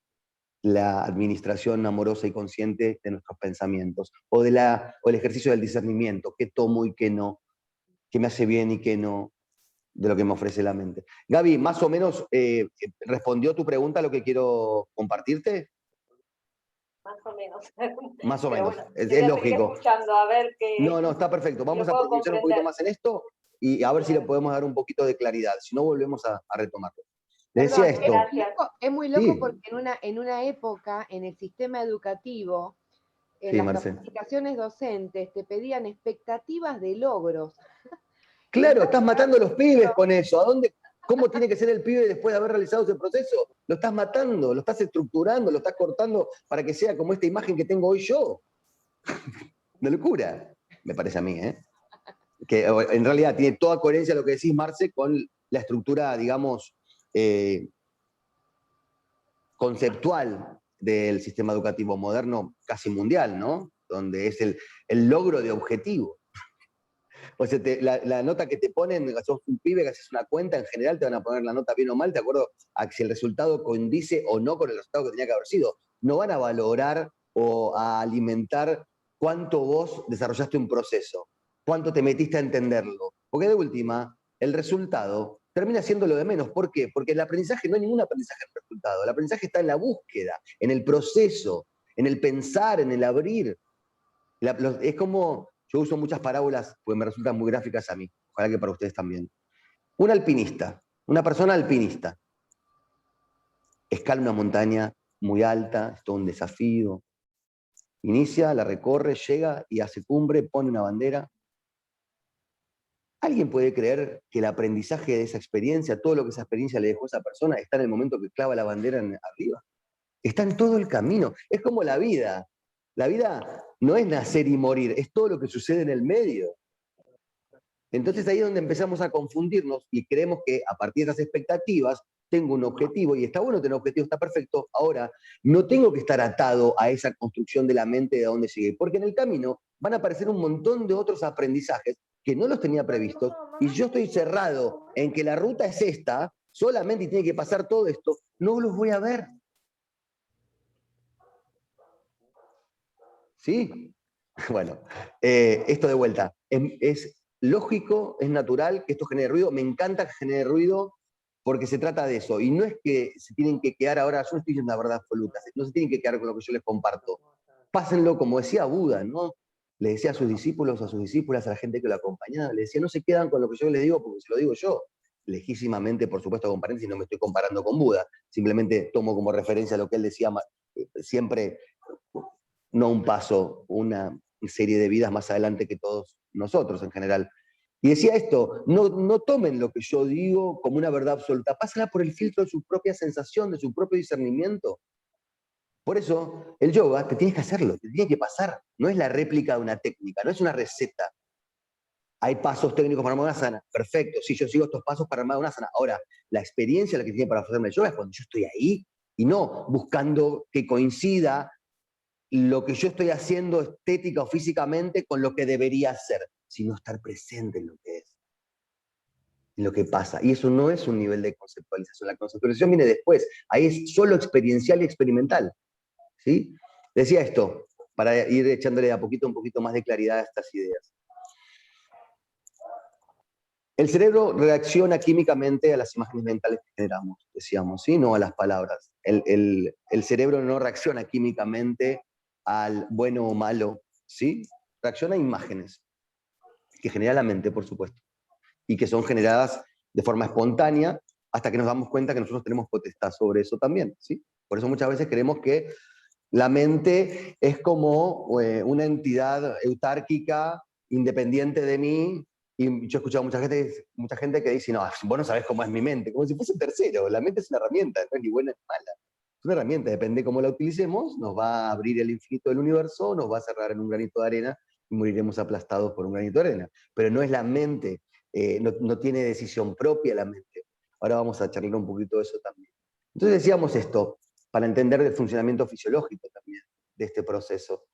la administración amorosa y consciente de nuestros pensamientos, o el ejercicio del discernimiento, qué tomo y qué no, qué me hace bien y qué no, de lo que me ofrece la mente. Gaby, más o menos respondió tu pregunta a lo que quiero compartirte. Más o menos. Más o menos, bueno, es lógico. Escuchando a ver qué... No, está perfecto. Vamos a profundizar un poquito más en esto y a ver si le podemos dar un poquito de claridad. Si no, volvemos a retomarlo. Les decía esto. Es muy loco Sí. porque en una época, en el sistema educativo, en Sí, las Marce. capacitaciones docentes, te pedían expectativas de logros. Claro, estás matando a los pibes con eso. ¿Cómo tiene que ser el pibe después de haber realizado ese proceso? Lo estás matando, lo estás estructurando, lo estás cortando para que sea como esta imagen que tengo hoy yo. Una locura, me parece a mí, ¿eh? que en realidad tiene toda coherencia lo que decís, Marce, con la estructura, digamos, conceptual del sistema educativo moderno, casi mundial, ¿no? Donde es el logro de objetivo. O sea, la nota que te ponen, sos un pibe que haces una cuenta, en general te van a poner la nota bien o mal, de acuerdo a si el resultado coincide o no con el resultado que tenía que haber sido. No van a valorar o a alimentar cuánto vos desarrollaste un proceso, cuánto te metiste a entenderlo. Porque de última, el resultado termina siendo lo de menos. ¿Por qué? Porque el aprendizaje no hay ningún aprendizaje en el resultado. El aprendizaje está en la búsqueda, en el proceso, en el pensar, en el abrir. Es como, yo uso muchas parábolas, porque me resultan muy gráficas a mí, ojalá que para ustedes también. Un alpinista, una persona alpinista, escala una montaña muy alta, es todo un desafío, inicia, la recorre, llega y hace cumbre, pone una bandera. ¿Alguien puede creer que el aprendizaje de esa experiencia, todo lo que esa experiencia le dejó a esa persona, está en el momento que clava la bandera arriba? Está en todo el camino. Es como la vida. La vida no es nacer y morir, es todo lo que sucede en el medio. Entonces ahí es donde empezamos a confundirnos y creemos que a partir de esas expectativas tengo un objetivo, y está bueno tener un objetivo, está perfecto. Ahora, no tengo que estar atado a esa construcción de la mente de dónde llegué, porque en el camino van a aparecer un montón de otros aprendizajes que no los tenía previstos, y yo estoy cerrado en que la ruta es esta, solamente tiene que pasar todo esto, no los voy a ver. ¿Sí? Bueno, esto de vuelta, es lógico, es natural que esto genere ruido, me encanta que genere ruido porque se trata de eso, y no es que se tienen que quedar ahora, yo no estoy diciendo la verdad absoluta, no se tienen que quedar con lo que yo les comparto, pásenlo como decía Buda, ¿no? Le decía a sus discípulos, a sus discípulas, a la gente que lo acompañaba, le decía, no se quedan con lo que yo les digo porque se lo digo yo, legítimamente, por supuesto, con paréntesis, no me estoy comparando con Buda, simplemente tomo como referencia lo que él decía siempre, no un paso, una serie de vidas más adelante que todos nosotros en general. Y decía esto, no tomen lo que yo digo como una verdad absoluta, pásenla por el filtro de su propia sensación, de su propio discernimiento. Por eso, el yoga, te tienes que hacerlo, te tiene que pasar. No es la réplica de una técnica, no es una receta. Hay pasos técnicos para armar una asana, perfecto, sí, yo sigo estos pasos para armar una asana. Ahora, la experiencia la que tiene para hacerme el yoga es cuando yo estoy ahí, y no buscando que coincida lo que yo estoy haciendo estética o físicamente con lo que debería ser, sino estar presente en lo que es, en lo que pasa. Y eso no es un nivel de conceptualización. La conceptualización viene después. Ahí es solo experiencial y experimental. ¿Sí? Decía esto, para ir echándole un poquito más de claridad a estas ideas. El cerebro reacciona químicamente a las imágenes mentales que generamos, decíamos, ¿sí? No a las palabras. El cerebro no reacciona químicamente al bueno o malo, ¿sí? Reacciona a imágenes, que genera la mente, por supuesto, y que son generadas de forma espontánea hasta que nos damos cuenta que nosotros tenemos potestad sobre eso también, ¿sí? Por eso muchas veces creemos que la mente es como una entidad autárquica, independiente de mí, y yo he escuchado mucha gente que dice, no, vos no sabés cómo es mi mente, como si fuese un tercero. La mente es una herramienta, no es ni buena ni mala. Es una herramienta, depende de cómo la utilicemos, nos va a abrir el infinito del universo, nos va a cerrar en un granito de arena y moriremos aplastados por un granito de arena. Pero no es la mente, no tiene decisión propia la mente. Ahora vamos a charlar un poquito de eso también. Entonces decíamos esto, para entender el funcionamiento fisiológico también de este proceso.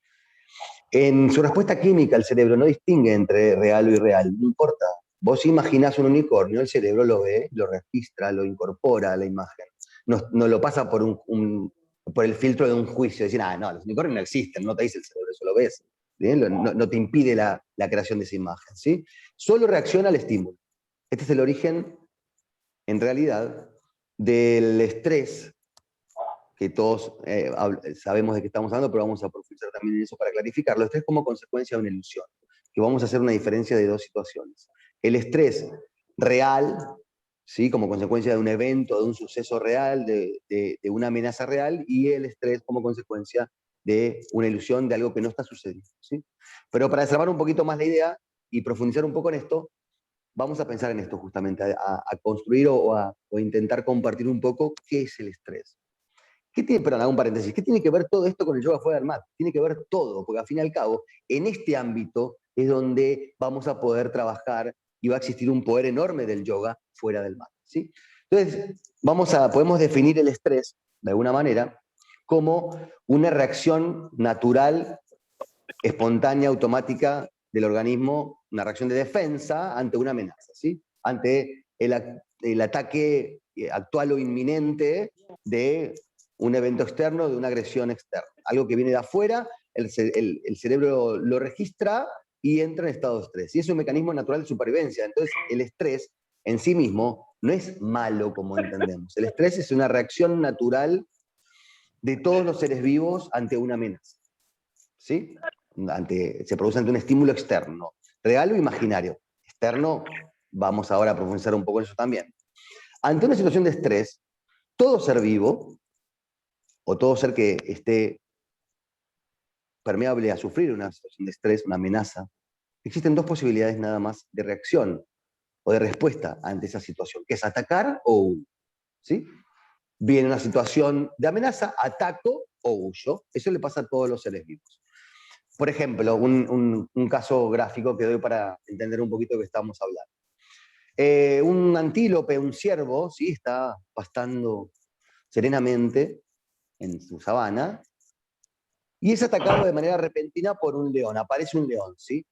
En su respuesta química, el cerebro no distingue entre real o irreal, no importa. Vos imaginás un unicornio, el cerebro lo ve, lo registra, lo incorpora a la imagen. No lo pasa por el filtro de un juicio, decir, no, los unicornios no existen, no te dice el cerebro, eso lo ves. No te impide la creación de esa imagen, ¿sí? Solo reacciona al estímulo. Este es el origen, en realidad, del estrés, que todos sabemos de qué estamos hablando, pero vamos a profundizar también en eso para clarificarlo. El estrés como consecuencia de una ilusión, que vamos a hacer una diferencia de dos situaciones. El estrés real, ¿sí? Como consecuencia de un evento, de un suceso real, de una amenaza real, y el estrés como consecuencia de una ilusión de algo que no está sucediendo, ¿sí? Pero para desarmar un poquito más la idea y profundizar un poco en esto, vamos a pensar en esto justamente, a construir o intentar compartir un poco qué es el estrés. Perdón, hago un paréntesis. ¿Qué tiene que ver todo esto con el yoga fuera del mat? Tiene que ver todo, porque al fin y al cabo, en este ámbito es donde vamos a poder trabajar y va a existir un poder enorme del yoga fuera del mat, ¿sí? Entonces, podemos definir el estrés, de alguna manera, como una reacción natural, espontánea, automática del organismo, una reacción de defensa ante una amenaza, ¿sí? Ante el ataque actual o inminente de un evento externo, de una agresión externa. Algo que viene de afuera, el cerebro lo registra y entra en estado de estrés. Y es un mecanismo natural de supervivencia. Entonces, el estrés en sí mismo no es malo como entendemos. El estrés es una reacción natural de todos los seres vivos ante una amenaza, ¿sí? Se produce ante un estímulo externo, real o imaginario. Externo, vamos ahora a profundizar un poco en eso también. Ante una situación de estrés, todo ser vivo, o todo ser que esté permeable a sufrir una situación de estrés, una amenaza, existen dos posibilidades nada más de reacción o de respuesta ante esa situación, que es atacar o huir, ¿sí? Viene una situación de amenaza, ataco o huyo. Eso le pasa a todos los seres vivos. Por ejemplo, un caso gráfico que doy para entender un poquito de lo que estamos hablando. Un antílope, un ciervo, ¿sí? Está pastando serenamente en su sabana y es atacado de manera repentina por un león. Aparece un león, ¿sí?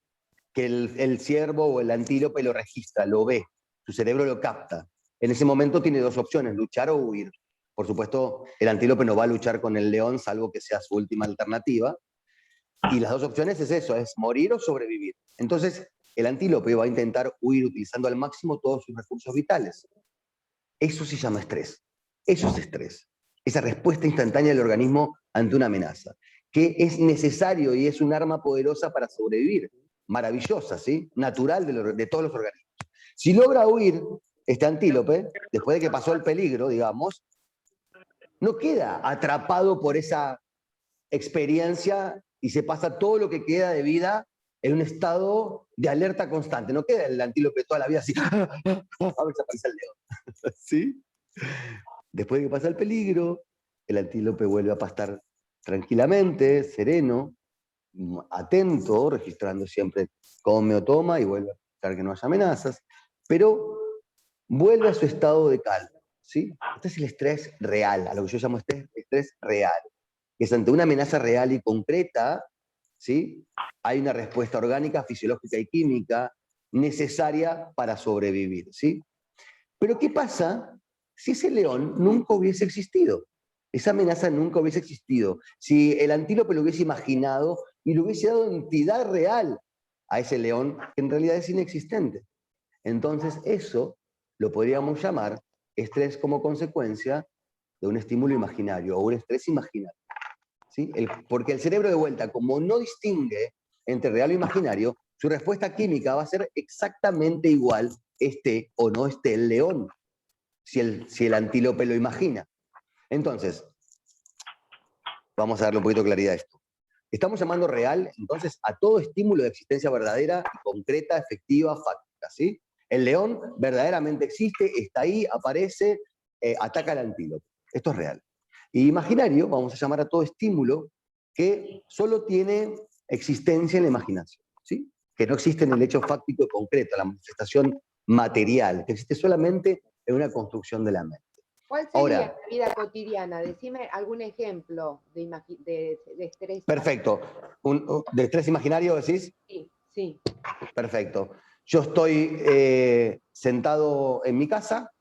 Que el ciervo o el antílope lo registra, lo ve, su cerebro lo capta. En ese momento tiene dos opciones, luchar o huir. Por supuesto, el antílope no va a luchar con el león, salvo que sea su última alternativa. Y las dos opciones es eso, es morir o sobrevivir. Entonces, el antílope va a intentar huir utilizando al máximo todos sus recursos vitales. Eso se llama estrés. Eso es estrés. Esa respuesta instantánea del organismo ante una amenaza, que es necesario y es un arma poderosa para sobrevivir. Maravillosa, ¿sí? Natural de todos los organismos. Si logra huir este antílope, después de que pasó el peligro, digamos, no queda atrapado por esa experiencia y se pasa todo lo que queda de vida en un estado de alerta constante. No queda el antílope toda la vida así, a ver si aparece el león. ¿Sí? Después de que pasa el peligro, el antílope vuelve a pastar tranquilamente, sereno, atento, registrando siempre come o toma y vuelve a registrar que no haya amenazas, pero vuelve a su estado de calma, ¿sí? Este es el estrés real, a lo que yo llamo estrés real, que es ante una amenaza real y concreta, ¿sí? Hay una respuesta orgánica, fisiológica y química necesaria para sobrevivir, ¿sí? Pero ¿qué pasa si ese león nunca hubiese existido? Esa amenaza nunca hubiese existido. Si el antílope lo hubiese imaginado y le hubiese dado entidad real a ese león, que en realidad es inexistente. Entonces eso lo podríamos llamar estrés como consecuencia de un estímulo imaginario o un estrés imaginario, ¿sí? Porque el cerebro de vuelta, como no distingue entre real o imaginario, su respuesta química va a ser exactamente igual esté o no esté el león, si el antílope lo imagina. Entonces, vamos a darle un poquito de claridad a esto. Estamos llamando real, entonces, a todo estímulo de existencia verdadera, concreta, efectiva, fáctica, ¿sí? El león verdaderamente existe, está ahí, aparece, ataca al antílope. Esto es real. Y imaginario, vamos a llamar a todo estímulo que solo tiene existencia en la imaginación, ¿sí? Que no existe en el hecho fáctico y concreto, la manifestación material, que existe solamente en una construcción de la mente. ¿Cuál sería Ahora, la vida cotidiana? Decime algún ejemplo de estrés. perfecto. ¿De estrés imaginario decís? Sí, sí. Perfecto. Yo estoy sentado en mi casa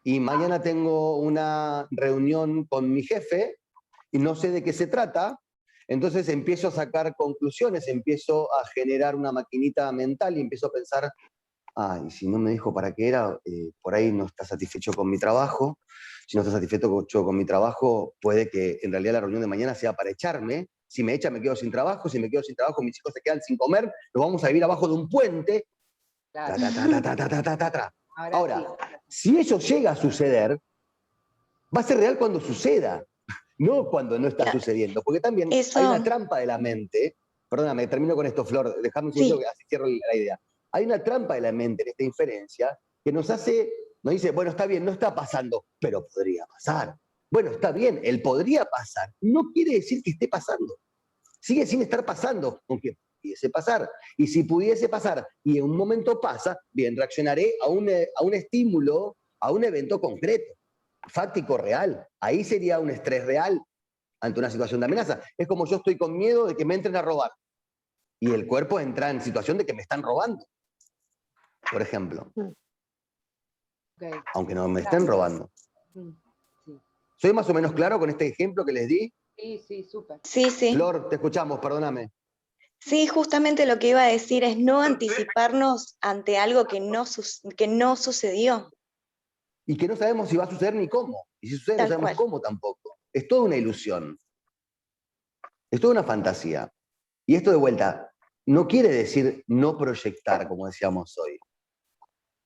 y mañana tengo una reunión con mi jefe y no sé de qué se trata, entonces empiezo a sacar conclusiones, empiezo a generar una maquinita mental y empiezo a pensar, y si no me dijo para qué era, por ahí no está satisfecho con mi trabajo. Si no está satisfecho con mi trabajo, puede que en realidad la reunión de mañana sea para echarme. Si me echa, me quedo sin trabajo. Si me quedo sin trabajo, mis hijos se quedan sin comer. Nos vamos a vivir abajo de un puente. Claro. Ahora, si eso llega a suceder, va a ser real cuando suceda, no cuando no está sucediendo. Porque también hay una trampa de la mente. Perdóname, termino con esto, Flor. Dejame un segundo que así cierro la idea. Hay una trampa de la mente en esta inferencia que nos dice, bueno, está bien, no está pasando, pero podría pasar. Bueno, está bien, él podría pasar. No quiere decir que esté pasando. Sigue sin estar pasando, aunque pudiese pasar. Y si pudiese pasar y en un momento pasa, bien, reaccionaré a un estímulo, a un evento concreto, fáctico, real. Ahí sería un estrés real ante una situación de amenaza. Es como yo estoy con miedo de que me entren a robar. Y el cuerpo entra en situación de que me están robando, por ejemplo. Okay. Aunque no me estén robando. Sí, ¿Soy más o menos claro con este ejemplo que les di? sí, súper. Sí, sí. Flor, te escuchamos, perdóname. Sí, justamente lo que iba a decir es no anticiparnos ante algo que no sucedió. Y que no sabemos si va a suceder ni cómo. Y si sucede, no Tal sabemos cual. cómo tampoco. Es toda una ilusión. Es toda una fantasía. Y esto de vuelta, no quiere decir no proyectar, como decíamos hoy.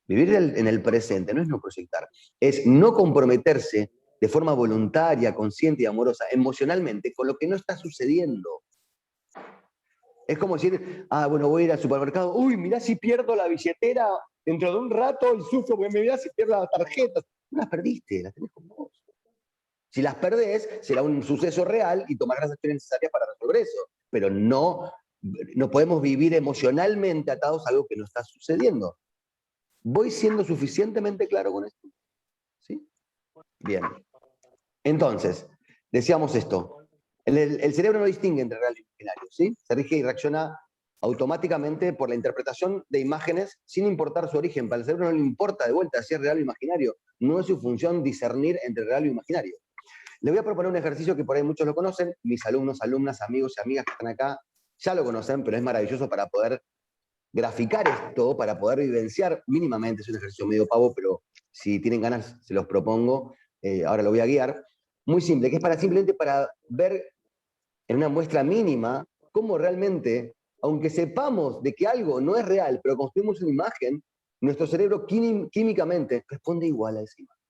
Vivir en el presente no es no proyectar, es no comprometerse de forma voluntaria, consciente y amorosa, emocionalmente, con lo que no está sucediendo. Es como decir, bueno, voy a ir al supermercado, uy, mirá si pierdo la billetera dentro de un rato y sufro, porque mirá si pierdo las tarjetas. No las perdiste, las tenés con vos. Si las perdés, será un suceso real y tomarás las acciones necesarias para resolver eso. Pero no podemos vivir emocionalmente atados a algo que no está sucediendo. ¿Voy siendo suficientemente claro con esto? ¿Sí? Bien. Entonces, decíamos esto. El cerebro no distingue entre real y imaginario, ¿sí? Se rige y reacciona automáticamente por la interpretación de imágenes sin importar su origen. Para el cerebro no le importa de vuelta si es real o imaginario. No es su función discernir entre real y imaginario. Le voy a proponer un ejercicio que por ahí muchos lo conocen, mis alumnos, alumnas, amigos y amigas que están acá ya lo conocen, pero es maravilloso para poder graficar esto, para poder vivenciar mínimamente. Es un ejercicio medio pavo, pero si tienen ganas se los propongo. Ahora lo voy a guiar. Muy simple, que es simplemente para ver en una muestra mínima cómo realmente, aunque sepamos de que algo no es real, pero construimos una imagen, nuestro cerebro químicamente responde igual a esa imagen.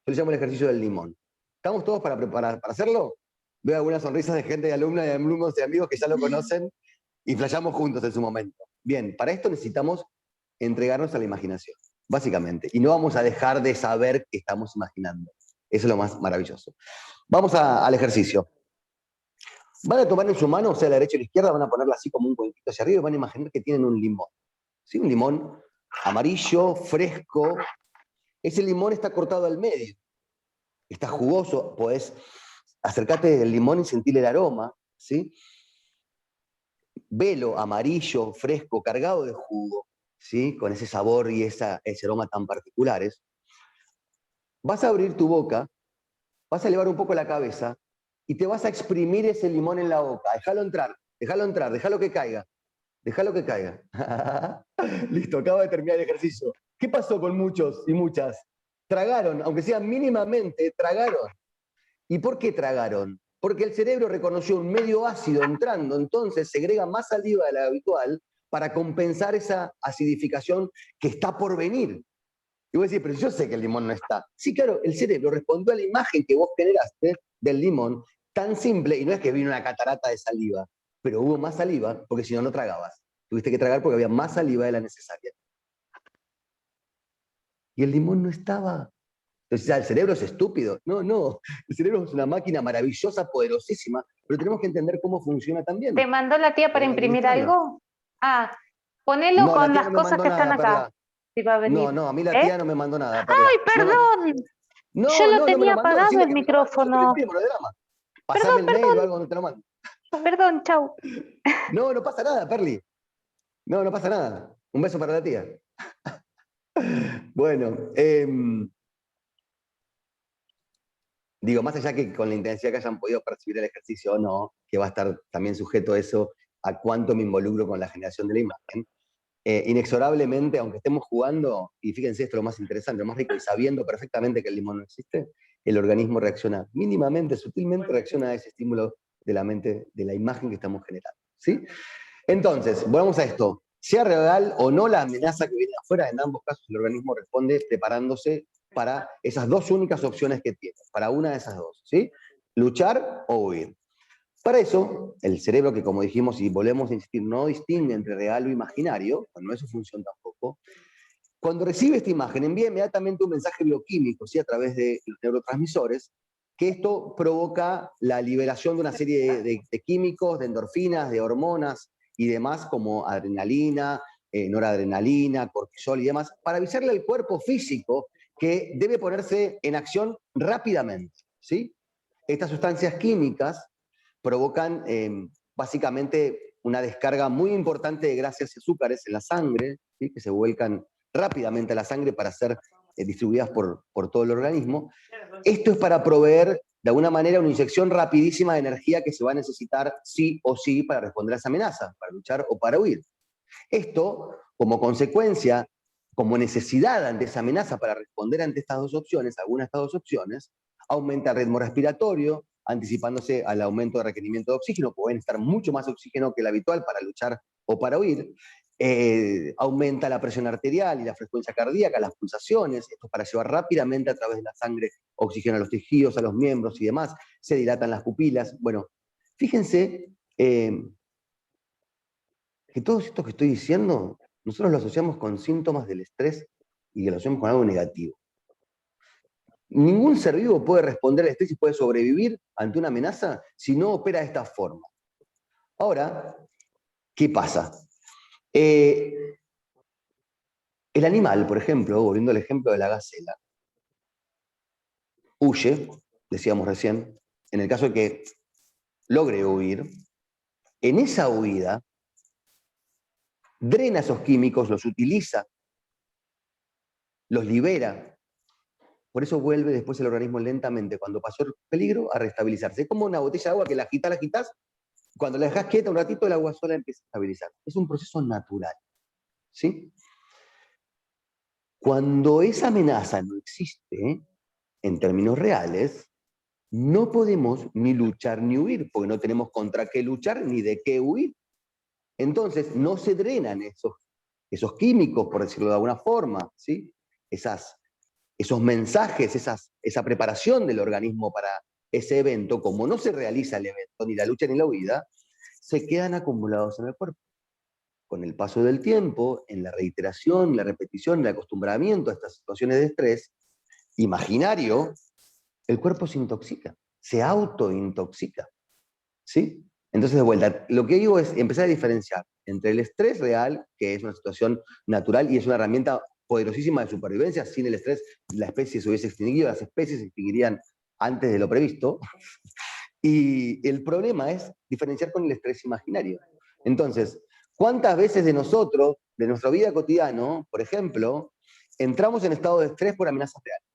Yo le llamo el ejercicio del limón. ¿Estamos todos para hacerlo? Veo algunas sonrisas de gente, de alumnas, de alumnos, de amigos que ya lo conocen y flasheamos juntos en su momento. Bien, para esto necesitamos entregarnos a la imaginación, básicamente. Y no vamos a dejar de saber que estamos imaginando. Eso es lo más maravilloso. Vamos al ejercicio. Van a tomar en su mano, o sea, la derecha y la izquierda, van a ponerla así como un cuenquito hacia arriba y van a imaginar que tienen un limón. ¿Sí? Un limón amarillo, fresco. Ese limón está cortado al medio. Está jugoso, podés acercarte del limón y sentir el aroma, ¿sí? Velo amarillo, fresco, cargado de jugo, ¿sí? Con ese sabor y ese aroma tan particulares. Vas a abrir tu boca, vas a elevar un poco la cabeza y te vas a exprimir ese limón en la boca. Déjalo entrar, déjalo que caiga. Déjalo que caiga. Listo, acabo de terminar el ejercicio. ¿Qué pasó con muchos y muchas? Tragaron, aunque sea mínimamente, tragaron. ¿Y por qué tragaron? Porque el cerebro reconoció un medio ácido entrando, entonces segrega más saliva de la habitual para compensar esa acidificación que está por venir. Y vos decís, pero yo sé que el limón no está. Sí, claro, el cerebro respondió a la imagen que vos generaste del limón, tan simple, y no es que vino una catarata de saliva, pero hubo más saliva, porque si no, no tragabas. Tuviste que tragar porque había más saliva de la necesaria. Y el limón no estaba. Entonces, el cerebro es estúpido. No, el cerebro es una máquina maravillosa, poderosísima, pero tenemos que entender cómo funciona también. ¿Te mandó la tía para imprimir algo? Ponelo No, la con tía las no me cosas mandó que están nada, acá. Perla. Si va a venir. No, a mí la tía no me mandó nada, Perla. ¡Ay, perdón! Yo lo No me tenía lo mandó. apagado Decime el que me lo mando, yo te lo micrófono. imprimo, no hay drama. Pasame el mail o algo donde te lo mando. Perdón, chau. No pasa nada, Perli. No pasa nada. Un beso para la tía. Bueno, digo, más allá que con la intensidad que hayan podido percibir el ejercicio o no, que va a estar también sujeto a eso, a cuánto me involucro con la generación de la imagen, inexorablemente, aunque estemos jugando, y fíjense esto es lo más interesante, lo más rico, y sabiendo perfectamente que el limón no existe, el organismo reacciona mínimamente, sutilmente, reacciona a ese estímulo de la mente, de la imagen que estamos generando. ¿Sí? Entonces, volvamos a esto. Sea real o no la amenaza que viene afuera, en ambos casos el organismo responde preparándose para esas dos únicas opciones que tiene, para una de esas dos, ¿sí? Luchar o huir. Para eso, el cerebro, que como dijimos y volvemos a insistir, no distingue entre real o imaginario, no es su función tampoco, cuando recibe esta imagen envía inmediatamente un mensaje bioquímico, ¿sí? A través de los neurotransmisores, que esto provoca la liberación de una serie de químicos, de endorfinas, de hormonas y demás, como adrenalina, noradrenalina, cortisol y demás, para avisarle al cuerpo físico que debe ponerse en acción rápidamente, ¿sí? Estas sustancias químicas provocan básicamente una descarga muy importante de grasas y azúcares en la sangre, ¿sí? Que se vuelcan rápidamente a la sangre para ser distribuidas por todo el organismo. Esto es para proveer, de alguna manera, una inyección rapidísima de energía que se va a necesitar sí o sí para responder a esa amenaza, para luchar o para huir. Esto, como consecuencia, como necesidad ante esa amenaza para responder ante estas dos opciones, algunas de estas dos opciones, aumenta el ritmo respiratorio, anticipándose al aumento de requerimiento de oxígeno, pueden estar mucho más oxígeno que el habitual para luchar o para huir. Aumenta la presión arterial y la frecuencia cardíaca, las pulsaciones, esto es para llevar rápidamente a través de la sangre oxígeno a los tejidos, a los miembros y demás, se dilatan las pupilas. Bueno, fíjense que todo esto que estoy diciendo, nosotros lo asociamos con síntomas del estrés y que lo asociamos con algo negativo. Ningún ser vivo puede responder al estrés y puede sobrevivir ante una amenaza si no opera de esta forma. Ahora, ¿qué pasa? El animal, por ejemplo, volviendo al ejemplo de la gacela, huye, decíamos recién, en el caso de que logre huir, en esa huida, drena esos químicos, los utiliza, los libera. Por eso vuelve después el organismo lentamente, cuando pasó el peligro, a restabilizarse. Es como una botella de agua que la agitas, cuando la dejas quieta un ratito, el agua sola empieza a estabilizar. Es un proceso natural, ¿sí? Cuando esa amenaza no existe, en términos reales, no podemos ni luchar ni huir, porque no tenemos contra qué luchar ni de qué huir. Entonces, no se drenan esos químicos, por decirlo de alguna forma, ¿sí? Esos mensajes, esa preparación del organismo para ese evento, como no se realiza el evento, ni la lucha ni la huida, se quedan acumulados en el cuerpo. Con el paso del tiempo, en la reiteración, la repetición, el acostumbramiento a estas situaciones de estrés imaginario, el cuerpo se intoxica, se autointoxica, ¿sí? Entonces, de vuelta, lo que digo es empezar a diferenciar entre el estrés real, que es una situación natural y es una herramienta poderosísima de supervivencia. Sin el estrés, la especie se hubiese extinguido, las especies se extinguirían antes de lo previsto. Y el problema es diferenciar con el estrés imaginario. Entonces, ¿cuántas veces de nosotros, de nuestra vida cotidiana, por ejemplo, entramos en estado de estrés por amenazas reales?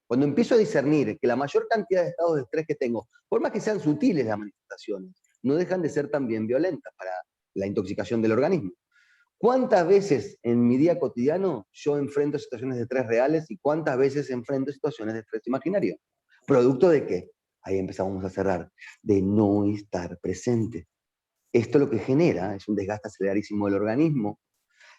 Cuando empiezo a discernir que la mayor cantidad de estados de estrés que tengo, por más que sean sutiles las manifestaciones, no dejan de ser también violentas para la intoxicación del organismo. ¿Cuántas veces en mi día cotidiano yo enfrento situaciones de estrés reales y cuántas veces enfrento situaciones de estrés imaginario? ¿Producto de qué? Ahí empezamos a cerrar, de no estar presente. Esto lo que genera es un desgaste aceleradísimo del organismo,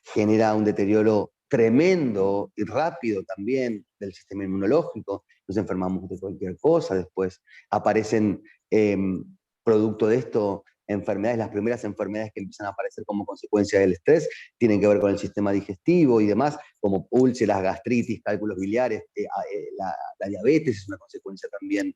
genera un deterioro tremendo y rápido también del sistema inmunológico, nos enfermamos de cualquier cosa, después aparecen producto de esto enfermedades, las primeras enfermedades que empiezan a aparecer como consecuencia del estrés tienen que ver con el sistema digestivo y demás, como úlceras, gastritis, cálculos biliares, la diabetes es una consecuencia también,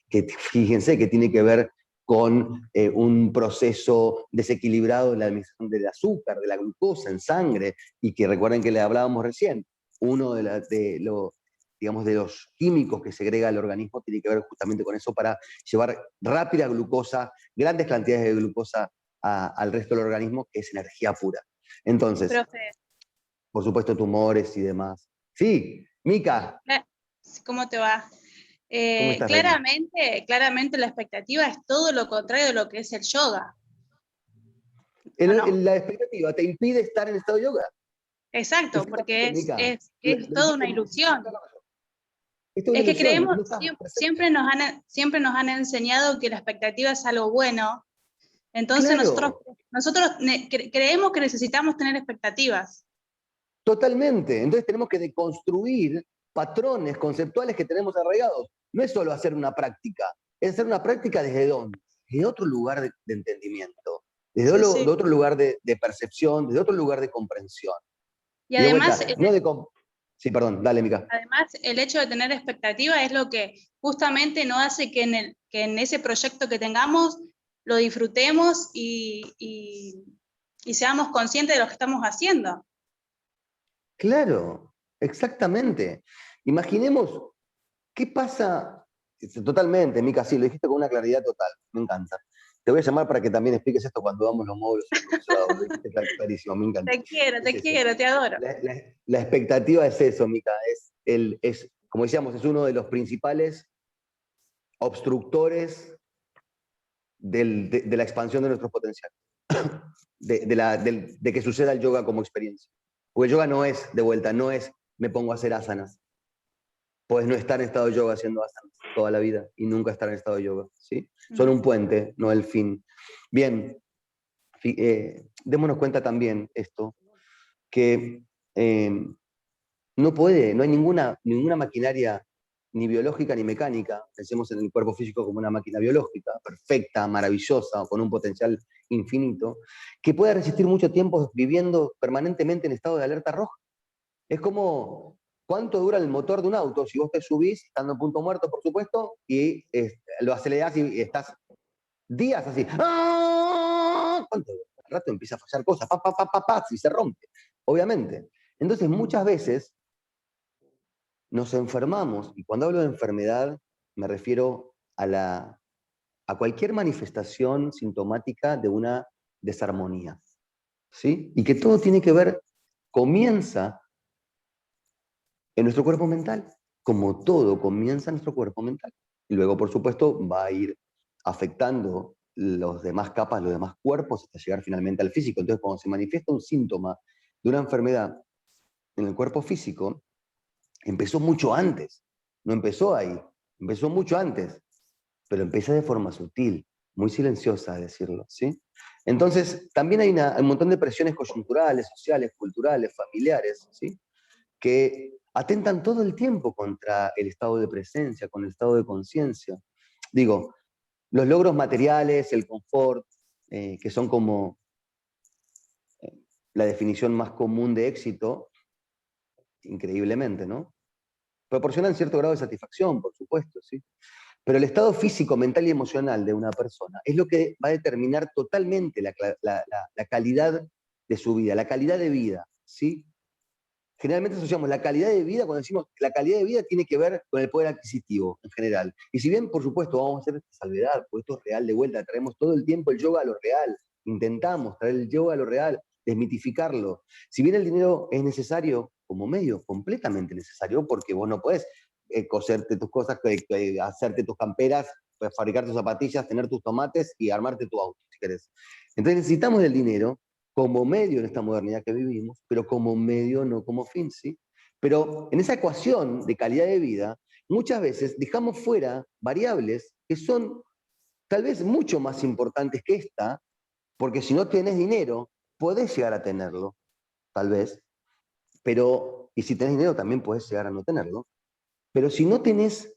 que fíjense que tiene que ver con un proceso desequilibrado en la administración del azúcar, de la glucosa en sangre, y que recuerden que le hablábamos recién, uno de los químicos que segrega el organismo tiene que ver justamente con eso para llevar rápida glucosa, grandes cantidades de glucosa al resto del organismo, que es energía pura. Entonces, Profe, por supuesto, tumores y demás. Sí, Mica. ¿cómo te va? ¿Cómo estás, Reina? Claramente la expectativa es todo lo contrario de lo que es el yoga. ¿O no? La expectativa te impide estar en estado de yoga. Exacto, porque Mica. es toda una ilusión. Esto es Es una que ilusión. creemos, No estás presente. siempre nos han enseñado que la expectativa es algo bueno. Entonces Claro. nosotros creemos que necesitamos tener expectativas. Totalmente. Entonces tenemos que deconstruir patrones conceptuales que tenemos arraigados. No es solo hacer una práctica, es hacer una práctica desde dónde, desde otro lugar de entendimiento, desde Sí. otro lugar de percepción, desde otro lugar de comprensión. Y Y de además, vuelta, Sí, perdón, dale, Mica. Además, el hecho de tener expectativa es lo que justamente nos hace que en ese proyecto que tengamos lo disfrutemos y seamos conscientes de lo que estamos haciendo. Claro, exactamente. Imaginemos qué pasa, totalmente, Mica, sí, lo dijiste con una claridad total, me encanta. Te voy a llamar para que también expliques esto cuando damos los módulos en el profesorado, lo dijiste clarísimo, me encanta. Te quiero, Es eso. te adoro. La expectativa es eso, Mica, como decíamos, es uno de los principales obstructores de la expansión de nuestros potenciales, de que suceda el yoga como experiencia. Porque el yoga no es, de vuelta, no es me pongo a hacer asanas. Puedes no estar en estado de yoga haciendo asanas toda la vida y nunca estar en estado de yoga, ¿sí? Son un puente, no el fin. Bien, démonos cuenta también esto, que no hay ninguna maquinaria ni biológica ni mecánica, pensemos en el cuerpo físico como una máquina biológica, perfecta, maravillosa, con un potencial infinito, que pueda resistir mucho tiempo viviendo permanentemente en estado de alerta roja. Es como, ¿cuánto dura el motor de un auto? Si vos te subís, estando en punto muerto, por supuesto, y lo acelerás y estás días así. ¡Ah! ¿Cuánto dura? Al rato empieza a fallar cosas, y se rompe, obviamente. Entonces, muchas veces nos enfermamos, y cuando hablo de enfermedad me refiero a cualquier manifestación sintomática de una desarmonía, ¿sí? Y que todo tiene que ver, comienza en nuestro cuerpo mental, como todo comienza en nuestro cuerpo mental. Y luego, por supuesto, va a ir afectando los demás capas, los demás cuerpos, hasta llegar finalmente al físico. Entonces, cuando se manifiesta un síntoma de una enfermedad en el cuerpo físico, empezó mucho antes, no empezó ahí, empezó mucho antes, pero empieza de forma sutil, muy silenciosa, a decirlo, ¿sí? Entonces, también hay un montón de presiones coyunturales, sociales, culturales, familiares, ¿sí? Que atentan todo el tiempo contra el estado de presencia, con el estado de conciencia. Digo, los logros materiales, el confort, que son como la definición más común de éxito, increíblemente, ¿no? Proporcionan cierto grado de satisfacción, por supuesto, ¿sí? Pero el estado físico, mental y emocional de una persona es lo que va a determinar totalmente la calidad de su vida, la calidad de vida, ¿sí? Generalmente asociamos la calidad de vida, cuando decimos la calidad de vida tiene que ver con el poder adquisitivo en general. Y si bien, por supuesto, vamos a hacer esta salvedad, porque esto es real de vuelta, traemos todo el tiempo el yoga a lo real, intentamos traer el yoga a lo real, desmitificarlo. Si bien el dinero es necesario como medio, completamente necesario, porque vos no podés coserte tus cosas, hacerte tus camperas, fabricar tus zapatillas, tener tus tomates y armarte tu auto, si querés. Entonces necesitamos del dinero como medio en esta modernidad que vivimos, pero como medio, no como fin, ¿sí? Pero en esa ecuación de calidad de vida, muchas veces dejamos fuera variables que son tal vez mucho más importantes que esta, porque si no tenés dinero, podés llegar a tenerlo, tal vez, pero, y si tenés dinero también podés llegar a no tenerlo, pero si no tenés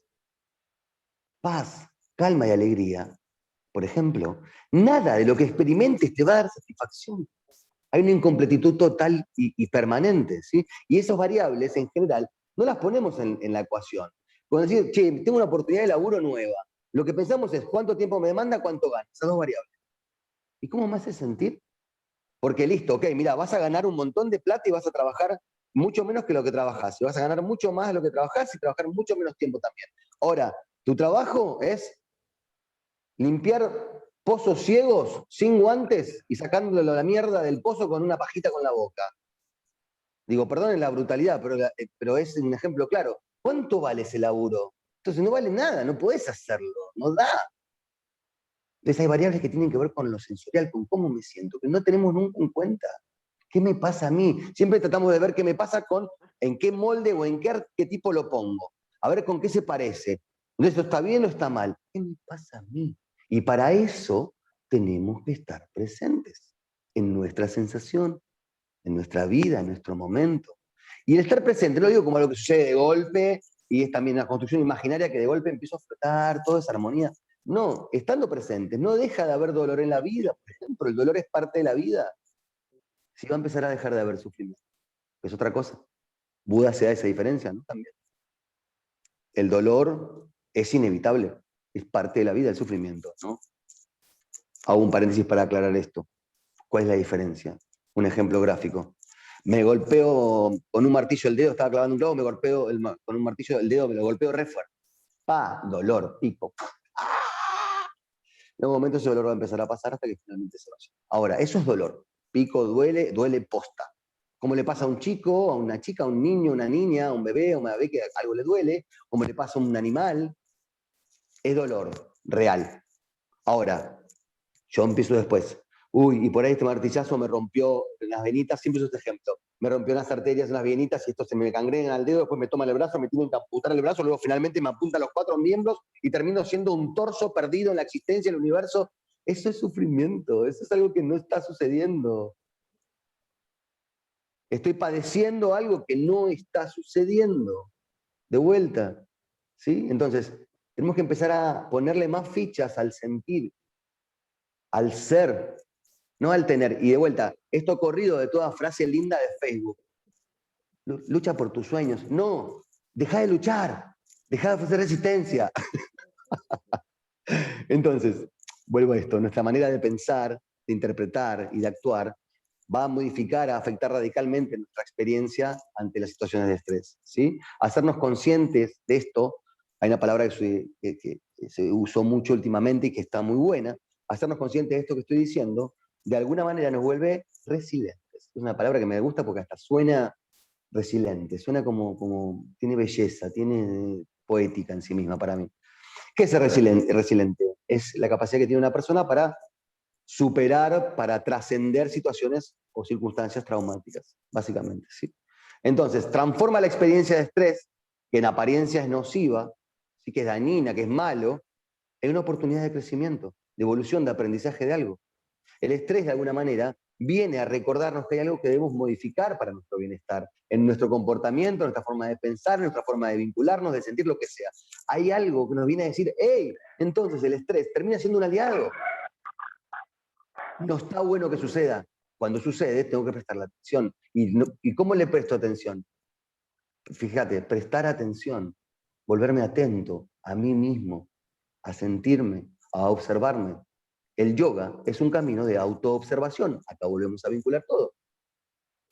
paz, calma y alegría, por ejemplo, nada de lo que experimentes te va a dar satisfacción. Hay una incompletitud total y permanente, ¿sí? Y esas variables, en general, no las ponemos en la ecuación. Cuando decimos, che, tengo una oportunidad de laburo nueva, lo que pensamos es cuánto tiempo me demanda, cuánto gano, esas dos variables. ¿Y cómo me hace sentir? Porque listo, ok, mira, vas a ganar un montón de plata y vas a trabajar mucho menos que lo que trabajás. Y vas a ganar mucho más de lo que trabajás y trabajar mucho menos tiempo también. Ahora, tu trabajo es limpiar pozos ciegos sin guantes y sacándole la mierda del pozo con una pajita con la boca. Digo, perdonen la brutalidad, pero es un ejemplo claro. ¿Cuánto vale ese laburo? Entonces no vale nada, no podés hacerlo, no da. Entonces hay variables que tienen que ver con lo sensorial, con cómo me siento, que no tenemos nunca en cuenta. ¿Qué me pasa a mí? Siempre tratamos de ver qué me pasa con en qué molde o en qué tipo lo pongo. A ver con qué se parece. Entonces, ¿esto está bien o está mal? ¿Qué me pasa a mí? Y para eso tenemos que estar presentes en nuestra sensación, en nuestra vida, en nuestro momento. Y el estar presente, no lo digo como algo que sucede de golpe, y es también una construcción imaginaria que de golpe empiezo a flotar, toda esa armonía. No, estando presentes, no deja de haber dolor en la vida, por ejemplo, el dolor es parte de la vida. Si va a empezar a dejar de haber sufrimiento, es otra cosa. Buda se da esa diferencia, ¿no? También. El dolor es inevitable, es parte de la vida, el sufrimiento, ¿no? Hago un paréntesis para aclarar esto. ¿Cuál es la diferencia? Un ejemplo gráfico. Me golpeo con un martillo el dedo, estaba clavando un clavo, me golpeo con un martillo el dedo, me lo golpeo re fuerte. Dolor, pico. En un momento ese dolor va a empezar a pasar hasta que finalmente se vaya. Ahora, eso es dolor. Pico duele, duele posta. Como le pasa a un chico, a una chica, a un niño, una niña, a un bebé, a una bebé que algo le duele, como le pasa a un animal, es dolor real. Ahora, yo empiezo después. Uy, y por ahí este martillazo me rompió las venitas, siempre uso este ejemplo. Me rompió las arterias, las venitas, y esto se me gangrena al dedo, después me toma el brazo, me tienen que amputar el brazo, luego finalmente me apunta los 4 miembros y termino siendo un torso perdido en la existencia del universo. Eso es sufrimiento, eso es algo que no está sucediendo. Estoy padeciendo algo que no está sucediendo. De vuelta, ¿sí? Entonces, tenemos que empezar a ponerle más fichas al sentir, al ser, no al tener. Y de vuelta, esto corrido de toda frase linda de Facebook. Lucha por tus sueños. No, deja de luchar, deja de ofrecer resistencia. Entonces, vuelvo a esto, nuestra manera de pensar, de interpretar y de actuar va a modificar, a afectar radicalmente nuestra experiencia ante las situaciones de estrés, ¿sí? Hacernos conscientes de esto, hay una palabra que se usó mucho últimamente y que está muy buena, hacernos conscientes de esto que estoy diciendo, de alguna manera nos vuelve resilientes. Es una palabra que me gusta porque hasta suena resiliente, suena como tiene belleza, tiene poética en sí misma para mí. ¿Qué es ser resiliente? Es la capacidad que tiene una persona para superar, para trascender situaciones o circunstancias traumáticas, básicamente, ¿sí? Entonces, transforma la experiencia de estrés, que en apariencia es nociva, ¿sí? Que es dañina, que es malo, en una oportunidad de crecimiento, de evolución, de aprendizaje de algo. El estrés, de alguna manera, viene a recordarnos que hay algo que debemos modificar para nuestro bienestar, en nuestro comportamiento, en nuestra forma de pensar, en nuestra forma de vincularnos, de sentir lo que sea. Hay algo que nos viene a decir, hey, entonces el estrés termina siendo un aliado. No está bueno que suceda. Cuando sucede, tengo que prestarle atención. ¿Y cómo le presto atención? Fíjate, prestar atención, volverme atento a mí mismo, a sentirme, a observarme. El yoga es un camino de autoobservación. Acá volvemos a vincular todo.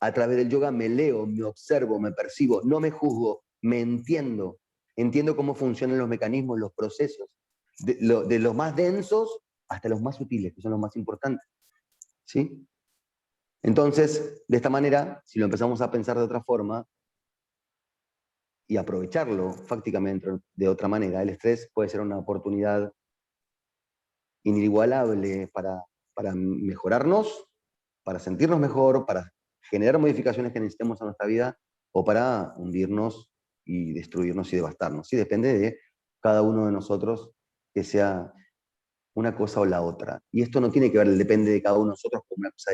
A través del yoga me leo, me observo, me percibo, no me juzgo, me entiendo. Entiendo cómo funcionan los mecanismos, los procesos, de los más densos hasta los más sutiles, que son los más importantes. ¿Sí? Entonces, de esta manera, si lo empezamos a pensar de otra forma y aprovecharlo fácticamente de otra manera, el estrés puede ser una oportunidad inigualable para mejorarnos, para sentirnos mejor, para generar modificaciones que necesitemos en nuestra vida o para hundirnos y destruirnos y devastarnos. ¿Sí? Depende de cada uno de nosotros que sea una cosa o la otra. Y esto no tiene que ver, depende de cada uno de nosotros como una cosa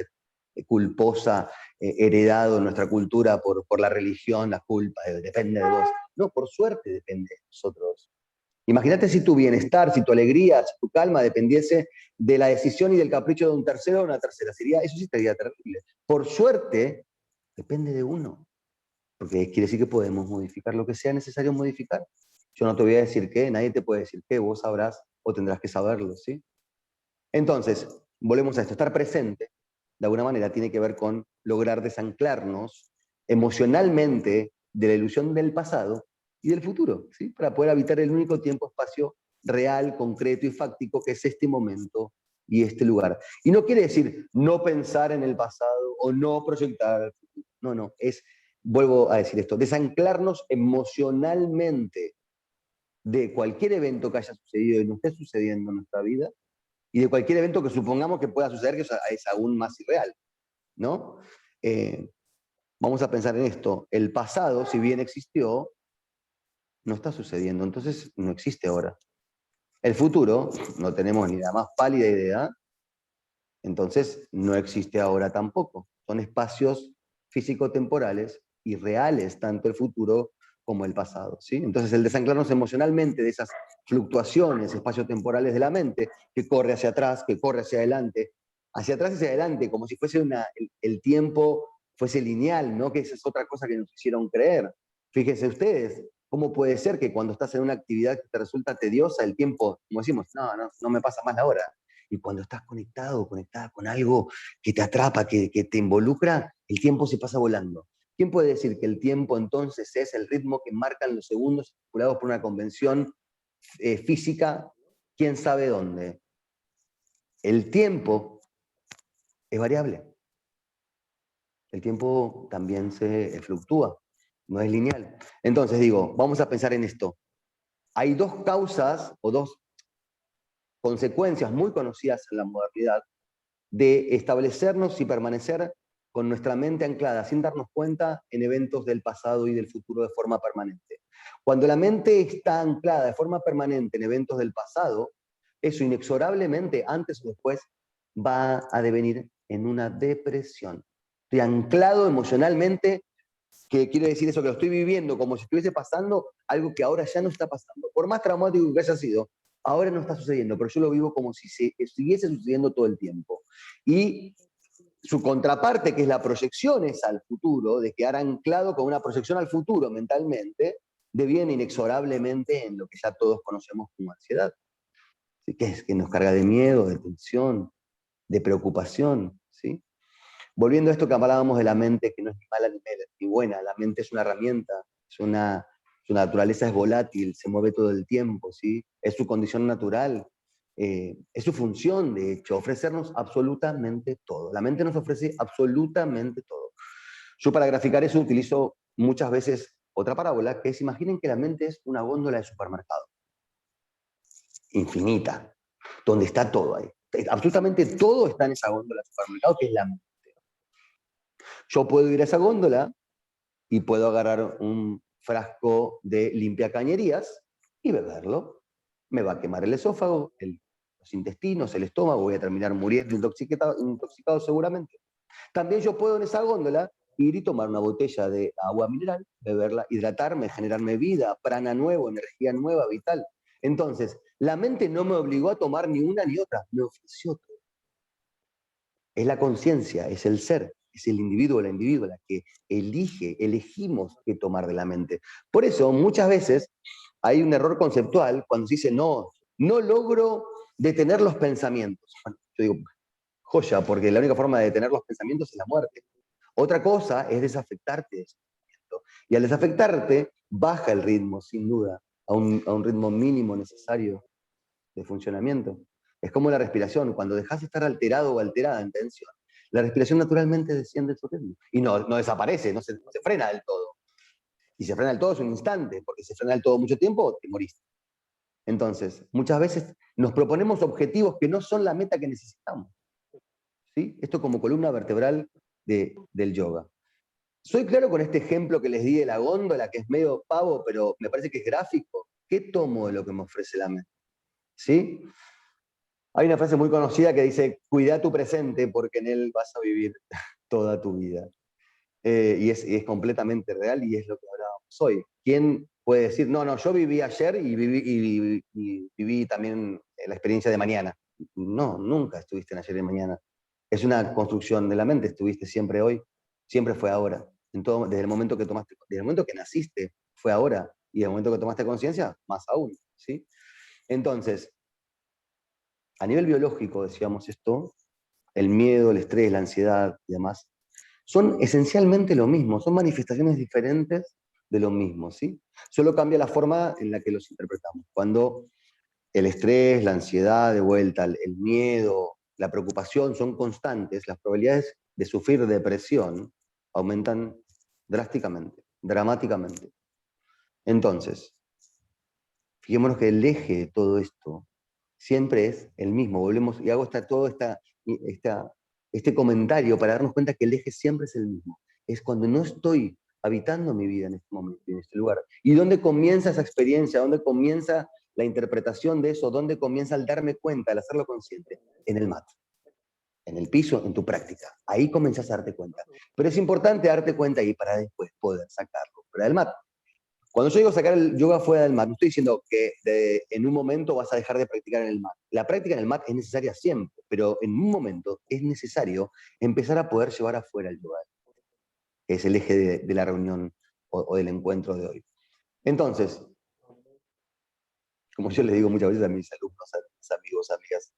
culposa, heredado en nuestra cultura por la religión, la culpa, depende de vos. No, por suerte depende de nosotros. Imagínate si tu bienestar, si tu alegría, si tu calma dependiese de la decisión y del capricho de un tercero o una tercera. Eso sí sería terrible. Por suerte, depende de uno. Porque quiere decir que podemos modificar lo que sea necesario modificar. Yo no te voy a decir qué, nadie te puede decir qué, vos sabrás o tendrás que saberlo, ¿sí? Entonces, volvemos a esto, estar presente, de alguna manera, tiene que ver con lograr desanclarnos emocionalmente de la ilusión del pasado y del futuro, ¿sí? Para poder habitar el único tiempo-espacio real, concreto y fáctico que es este momento y este lugar. Y no quiere decir no pensar en el pasado o no proyectar el futuro. No, vuelvo a decir esto, desanclarnos emocionalmente de cualquier evento que haya sucedido y no esté sucediendo en nuestra vida, y de cualquier evento que supongamos que pueda suceder, que es aún más irreal, ¿no? Vamos a pensar en esto. El pasado, si bien existió, no está sucediendo, entonces no existe ahora. El futuro, no tenemos ni la más pálida idea, entonces no existe ahora tampoco. Son espacios físico-temporales y reales, tanto el futuro como el pasado, ¿sí? Entonces el desanclarnos emocionalmente de esas fluctuaciones espaciotemporales de la mente, que corre hacia atrás, que corre hacia adelante, como si fuese el tiempo fuese lineal, ¿no? Que esa es otra cosa que nos hicieron creer. Fíjense ustedes, ¿cómo puede ser que cuando estás en una actividad que te resulta tediosa, el tiempo, como decimos, no me pasa más la hora? Y cuando estás conectado o conectada con algo que te atrapa, que te involucra, el tiempo se pasa volando. ¿Quién puede decir que el tiempo entonces es el ritmo que marcan los segundos estipulados por una convención física? ¿Quién sabe dónde? El tiempo es variable. El tiempo también se fluctúa, no es lineal. Entonces digo, vamos a pensar en esto. Hay dos causas o dos consecuencias muy conocidas en la modernidad de establecernos y permanecer con nuestra mente anclada, sin darnos cuenta, en eventos del pasado y del futuro de forma permanente. Cuando la mente está anclada de forma permanente en eventos del pasado, eso inexorablemente, antes o después, va a devenir en una depresión. Estoy anclado emocionalmente, que quiere decir eso, que lo estoy viviendo como si estuviese pasando algo que ahora ya no está pasando. Por más traumático que haya sido, ahora no está sucediendo, pero yo lo vivo como si siguiese sucediendo todo el tiempo. Y su contraparte, que es la proyección esa al futuro, de quedar anclado con una proyección al futuro mentalmente, deviene inexorablemente en lo que ya todos conocemos como ansiedad. ¿Sí? Que es que nos carga de miedo, de tensión, de preocupación, ¿sí? Volviendo a esto que hablábamos de la mente, que no es ni mala ni buena, la mente es una herramienta, su naturaleza es volátil, se mueve todo el tiempo, ¿sí? Es su condición natural, es su función, de hecho, ofrecernos absolutamente todo. La mente nos ofrece absolutamente todo. Yo para graficar eso utilizo muchas veces otra parábola, que es, imaginen que la mente es una góndola de supermercado, infinita, donde está todo ahí. Absolutamente todo está en esa góndola de supermercado, que es la mente. Yo puedo ir a esa góndola y puedo agarrar un frasco de limpiacañerías y beberlo. Me va a quemar el esófago, los intestinos, el estómago, voy a terminar muriendo intoxicado seguramente. También yo puedo en esa góndola ir y tomar una botella de agua mineral, beberla, hidratarme, generarme vida, prana nuevo, energía nueva, vital. Entonces, la mente no me obligó a tomar ni una ni otra, me ofreció todo. Es la conciencia, es el ser, es el individuo o la individua la que elegimos qué tomar de la mente. Por eso, muchas veces hay un error conceptual cuando se dice, no logro detener los pensamientos. Bueno, yo digo, joya, porque la única forma de detener los pensamientos es la muerte. Otra cosa es desafectarte de ese pensamiento. Y al desafectarte, baja el ritmo, sin duda, a un ritmo mínimo necesario de funcionamiento. Es como la respiración, cuando dejas de estar alterado o alterada en tensión, la respiración naturalmente desciende su ritmo. Y no desaparece, no se frena del todo. Y se frena del todo es un instante, porque si se frena del todo mucho tiempo, te morís. Entonces, muchas veces nos proponemos objetivos que no son la meta que necesitamos. ¿Sí? Esto como columna vertebral del yoga. Soy claro con este ejemplo que les di de la góndola, que es medio pavo, pero me parece que es gráfico. ¿Qué tomo de lo que me ofrece la mente? ¿Sí? Hay una frase muy conocida que dice, cuida tu presente porque en él vas a vivir toda tu vida. Y es completamente real y es lo que hablábamos hoy. ¿Quién puede decir, no, yo viví ayer y viví también la experiencia de mañana? No, nunca estuviste en ayer y mañana. Es una construcción de la mente, estuviste siempre hoy, siempre fue ahora. Desde el momento que desde el momento que naciste, fue ahora. Y desde el momento que tomaste conciencia, más aún. ¿Sí? Entonces, a nivel biológico, decíamos esto, el miedo, el estrés, la ansiedad y demás, son esencialmente lo mismo, son manifestaciones diferentes de lo mismo, ¿sí? Solo cambia la forma en la que los interpretamos. Cuando el estrés, la ansiedad, de vuelta, el miedo, la preocupación son constantes, las probabilidades de sufrir depresión aumentan drásticamente, dramáticamente. Entonces, fijémonos que el eje de todo esto siempre es el mismo. Volvemos y hago este comentario para darnos cuenta que el eje siempre es el mismo. Es cuando no estoy habitando mi vida en este momento, en este lugar. ¿Y dónde comienza esa experiencia? ¿Dónde comienza la interpretación de eso? ¿Dónde comienza el darme cuenta, el hacerlo consciente? En el mat, en el piso, en tu práctica. Ahí comienzas a darte cuenta. Pero es importante darte cuenta ahí para después poder sacarlo fuera del mat. Cuando yo digo sacar el yoga fuera del mat, no estoy diciendo que en un momento vas a dejar de practicar en el mat. La práctica en el mat es necesaria siempre, pero en un momento es necesario empezar a poder llevar afuera el yoga. que es el eje de la reunión o del encuentro de hoy. Entonces, como yo les digo muchas veces a mis alumnos, a mis amigos, amigas,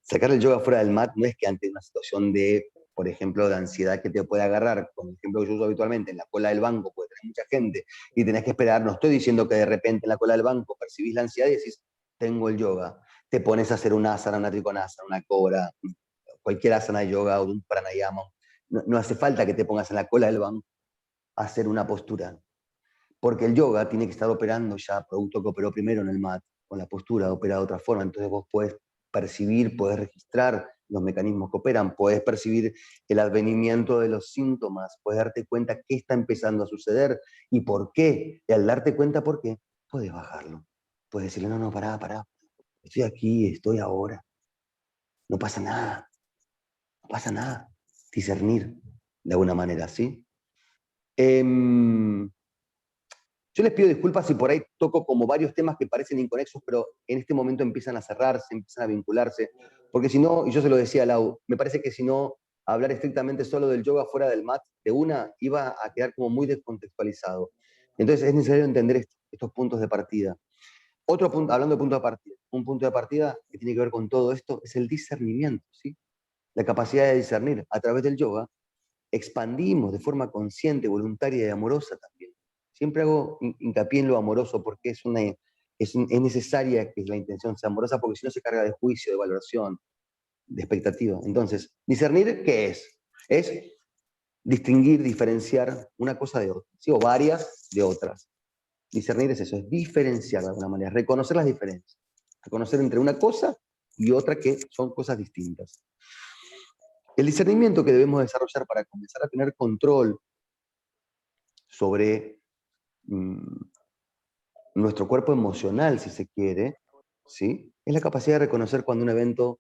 sacar el yoga fuera del mat no es que ante una situación de, por ejemplo, de ansiedad que te puede agarrar, como el ejemplo que yo uso habitualmente, en la cola del banco puede tener mucha gente y tenés que esperar. No estoy diciendo que de repente en la cola del banco percibís la ansiedad y decís, tengo el yoga. Te pones a hacer un asana, una trikonasana, una cobra, cualquier asana de yoga o de un pranayama. No hace falta que te pongas en la cola del banco a hacer una postura. Porque el yoga tiene que estar operando ya, producto que operó primero en el mat, con la postura, opera de otra forma. Entonces vos podés percibir, podés registrar los mecanismos que operan, podés percibir el advenimiento de los síntomas, podés darte cuenta qué está empezando a suceder y por qué. Y al darte cuenta por qué, podés bajarlo. Podés decirle, no, pará. Estoy aquí, estoy ahora. No pasa nada. No pasa nada. Discernir de alguna manera, ¿sí? Yo les pido disculpas si por ahí toco como varios temas que parecen inconexos, pero en este momento empiezan a cerrarse, empiezan a vincularse, porque si no, y yo se lo decía a Lau, me parece que si no, hablar estrictamente solo del yoga fuera del mat de una iba a quedar como muy descontextualizado. Entonces es necesario entender estos puntos de partida. Otro punto, hablando de punto de partida, un punto de partida que tiene que ver con todo esto es el discernimiento, ¿sí? La capacidad de discernir. A través del yoga expandimos de forma consciente, voluntaria y amorosa también. Siempre hago hincapié en lo amoroso porque es necesaria que la intención sea amorosa, porque si no se carga de juicio, de valoración, de expectativa. Entonces, discernir, ¿qué es? Es distinguir, diferenciar una cosa de otra, ¿sí? O varias de otras. Discernir es eso, es diferenciar de alguna manera, reconocer las diferencias, reconocer entre una cosa y otra que son cosas distintas. El discernimiento que debemos desarrollar para comenzar a tener control sobre nuestro cuerpo emocional, si se quiere, ¿sí? Es la capacidad de reconocer cuando un evento,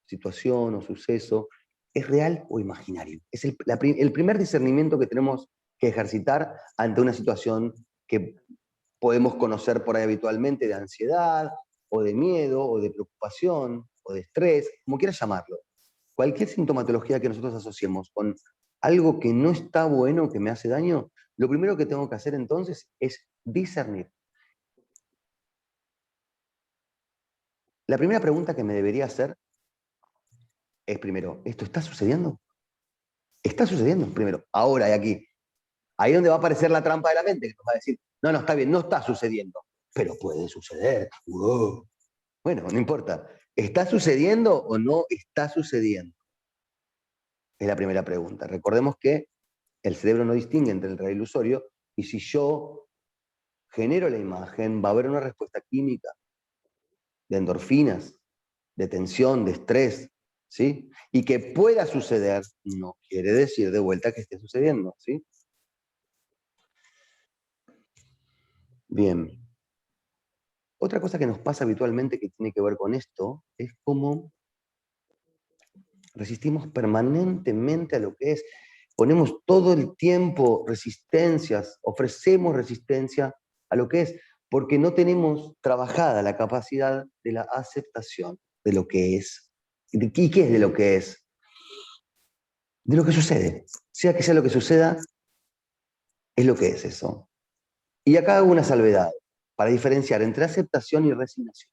situación o suceso es real o imaginario. Es el primer discernimiento que tenemos que ejercitar ante una situación que podemos conocer por ahí habitualmente, de ansiedad, o de miedo, o de preocupación, o de estrés, como quieras llamarlo. Cualquier sintomatología que nosotros asociemos con algo que no está bueno, que me hace daño, lo primero que tengo que hacer entonces es discernir. La primera pregunta que me debería hacer es primero, ¿esto está sucediendo? Está sucediendo, primero, ahora y aquí. Ahí es donde va a aparecer la trampa de la mente, que nos va a decir, no, está bien, no está sucediendo, pero puede suceder. Wow. Bueno, no importa. ¿Está sucediendo o no está sucediendo? Es la primera pregunta. Recordemos que el cerebro no distingue entre el real ilusorio, y si yo genero la imagen, va a haber una respuesta química de endorfinas, de tensión, de estrés, ¿sí? Y que pueda suceder no quiere decir de vuelta que esté sucediendo, ¿sí? Bien. Otra cosa que nos pasa habitualmente que tiene que ver con esto es cómo resistimos permanentemente a lo que es. Ponemos todo el tiempo resistencias, ofrecemos resistencia a lo que es, porque no tenemos trabajada la capacidad de la aceptación de lo que es. ¿Y qué es de lo que es? De lo que sucede. Sea que sea lo que suceda, es lo que es eso. Y acá hago una salvedad para diferenciar entre aceptación y resignación.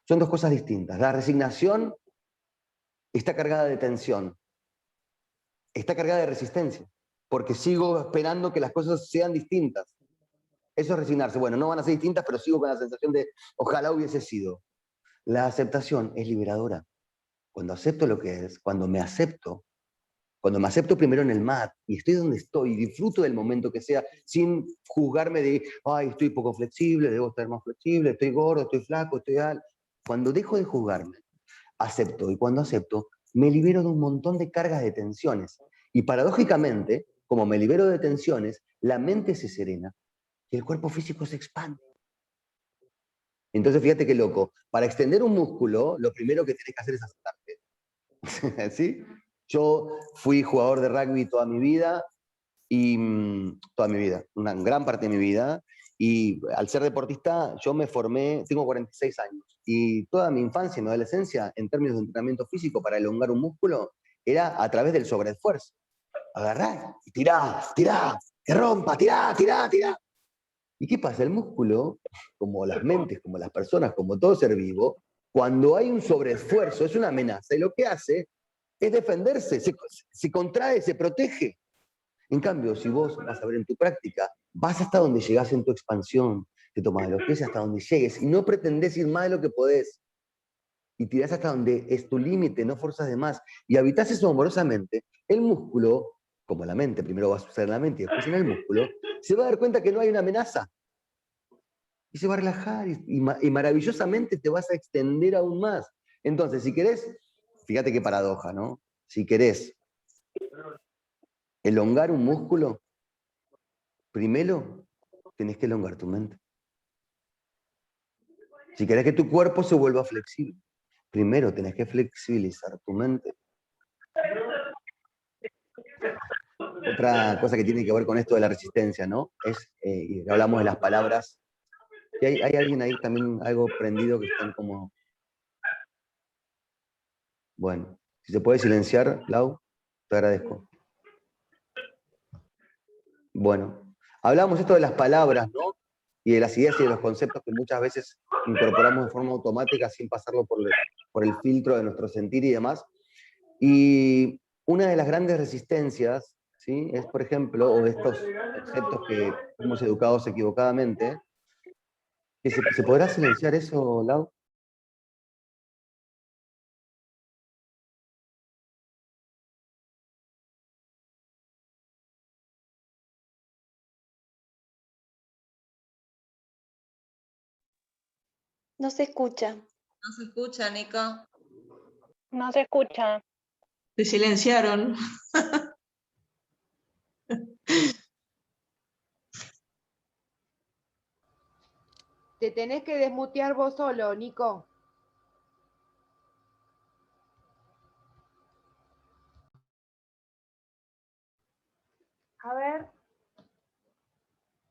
Son dos cosas distintas. La resignación está cargada de tensión, está cargada de resistencia, porque sigo esperando que las cosas sean distintas. Eso es resignarse. Bueno, no van a ser distintas, pero sigo con la sensación de ojalá hubiese sido. La aceptación es liberadora. Cuando acepto lo que es, cuando me acepto primero en el mat y estoy donde estoy y disfruto del momento que sea, sin juzgarme de, ay, estoy poco flexible, debo estar más flexible, estoy gordo, estoy flaco, estoy alto. Cuando dejo de juzgarme, acepto. Y cuando acepto, me libero de un montón de cargas de tensiones. Y paradójicamente, como me libero de tensiones, la mente se serena y el cuerpo físico se expande. Entonces, fíjate qué loco. Para extender un músculo, lo primero que tienes que hacer es aceptarte. ¿Sí? Yo fui jugador de rugby toda mi vida, una gran parte de mi vida, y al ser deportista yo me formé, tengo 46 años, y toda mi infancia y mi adolescencia, en términos de entrenamiento físico para elongar un músculo, era a través del sobreesfuerzo. agarrá y tirá, que rompa, tirá. ¿Y qué pasa? El músculo, como las mentes, como las personas, como todo ser vivo, cuando hay un sobreesfuerzo, es una amenaza, y lo que hace es defenderse, se contrae, se protege. En cambio, si vos vas a ver en tu práctica, vas hasta donde llegás en tu expansión, te tomás de los pies hasta donde llegues, y no pretendés ir más de lo que podés, y tirás hasta donde es tu límite, no forzas de más, y habitás eso amorosamente, el músculo, como la mente, primero va a suceder en la mente y después en el músculo, se va a dar cuenta que no hay una amenaza. Y se va a relajar y maravillosamente te vas a extender aún más. Entonces, si querés, fíjate qué paradoja, ¿no? Si querés elongar un músculo, primero tenés que elongar tu mente. Si querés que tu cuerpo se vuelva flexible, primero tenés que flexibilizar tu mente. Otra cosa que tiene que ver con esto de la resistencia, ¿no? Es, y hablamos de las palabras. Y hay alguien ahí también, algo prendido que están como... Bueno, si se puede silenciar, Lau, te agradezco. Bueno, hablamos esto de las palabras, ¿no? Y de las ideas y de los conceptos que muchas veces incorporamos de forma automática sin pasarlo por el filtro de nuestro sentir y demás. Y una de las grandes resistencias, ¿sí? Es, por ejemplo, o de estos conceptos que fuimos educados equivocadamente, que ¿se podrá silenciar eso, Lau? No se escucha. No se escucha, Nico. No se escucha. Te silenciaron. Te tenés que desmutear vos solo, Nico. A ver.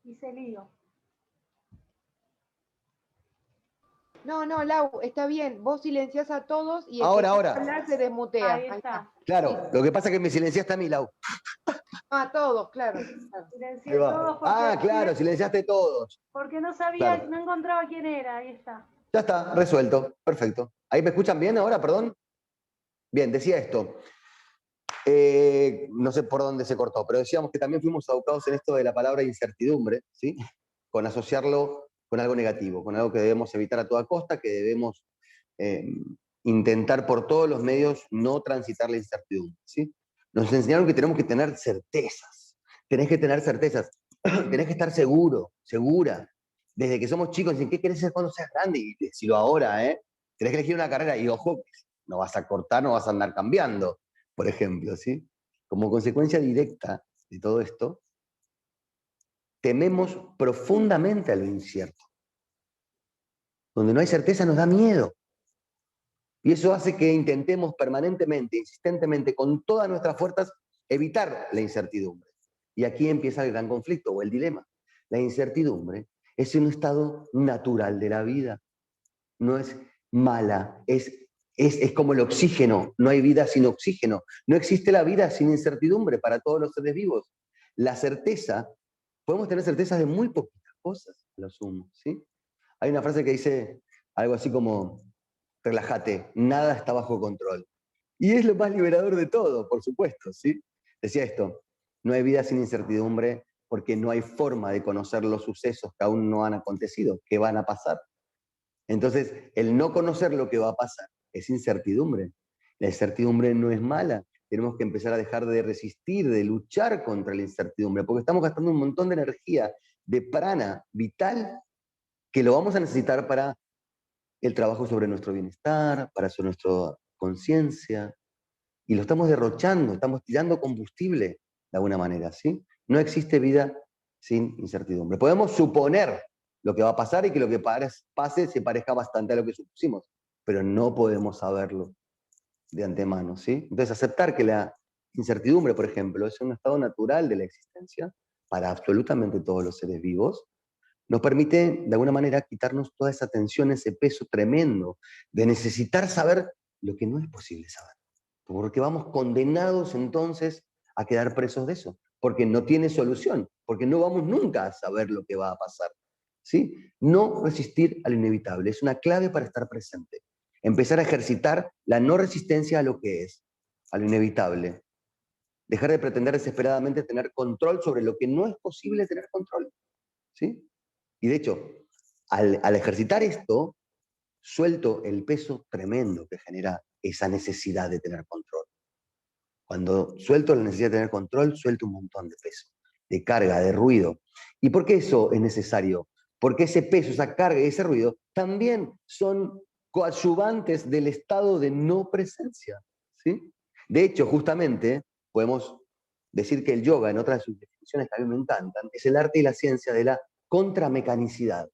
Hice lío. No, Lau, está bien. Vos silenciás a todos y el Ahora. que quiera hablar se desmutea. Ahí está. Claro, lo que pasa es que me silenciaste a mí, Lau. Ah, todos, claro. Silencié todos porque, Claro, silenciaste todos. porque no sabía, Claro. no encontraba quién era. Ahí está. Ya está, resuelto. Perfecto. ¿Ahí me escuchan bien ahora, perdón? Bien, decía esto. No sé por dónde se cortó, pero decíamos que también fuimos educados en esto de la palabra incertidumbre, ¿sí? Con asociarlo con algo negativo, con algo que debemos evitar a toda costa, que debemos intentar por todos los medios no transitar la incertidumbre, ¿sí? Nos enseñaron que tenemos que tener certezas. Tenés que tener certezas. Tenés que estar seguro, segura. Desde que somos chicos, dicen, ¿qué querés ser cuando seas grande? Y decirlo ahora, ¿eh? Tenés que elegir una carrera y ojo, no vas a cortar, no vas a andar cambiando, por ejemplo, ¿sí? Como consecuencia directa de todo esto, tememos profundamente a lo incierto. Donde no hay certeza nos da miedo. Y eso hace que intentemos permanentemente, insistentemente, con todas nuestras fuerzas, evitar la incertidumbre. Y aquí empieza el gran conflicto o el dilema. La incertidumbre es un estado natural de la vida. No es mala, es como el oxígeno. No hay vida sin oxígeno. No existe la vida sin incertidumbre para todos los seres vivos. La certeza, podemos tener certezas de muy poquitas cosas, a lo sumo, ¿sí? Hay una frase que dice algo así como, relájate, nada está bajo control. Y es lo más liberador de todo, por supuesto, ¿sí? Decía esto, no hay vida sin incertidumbre porque no hay forma de conocer los sucesos que aún no han acontecido, que van a pasar. Entonces, el no conocer lo que va a pasar es incertidumbre. La incertidumbre no es mala. Tenemos que empezar a dejar de resistir, de luchar contra la incertidumbre, porque estamos gastando un montón de energía, de prana vital, que lo vamos a necesitar para el trabajo sobre nuestro bienestar, para nuestra conciencia, y lo estamos derrochando, estamos tirando combustible de alguna manera, ¿sí? No existe vida sin incertidumbre. Podemos suponer lo que va a pasar y que lo que pase se parezca bastante a lo que supusimos, pero no podemos saberlo de antemano, ¿sí? Entonces, aceptar que la incertidumbre, por ejemplo, es un estado natural de la existencia para absolutamente todos los seres vivos, nos permite, de alguna manera, quitarnos toda esa tensión, ese peso tremendo de necesitar saber lo que no es posible saber. Porque vamos condenados entonces a quedar presos de eso, porque no tiene solución, porque no vamos nunca a saber lo que va a pasar. ¿Sí? No resistir al inevitable es una clave para estar presente. Empezar a ejercitar la no resistencia a lo que es, a lo inevitable. Dejar de pretender desesperadamente tener control sobre lo que no es posible tener control. ¿Sí? Y de hecho, al ejercitar esto, suelto el peso tremendo que genera esa necesidad de tener control. Cuando suelto la necesidad de tener control, suelto un montón de peso, de carga, de ruido. ¿Y por qué eso es necesario? Porque ese peso, esa carga y ese ruido también son coadyuvantes del estado de no presencia. ¿Sí? De hecho, justamente, podemos decir que el yoga, en otras de sus definiciones que a mí me encantan, es el arte y la ciencia de la contramecanicidad.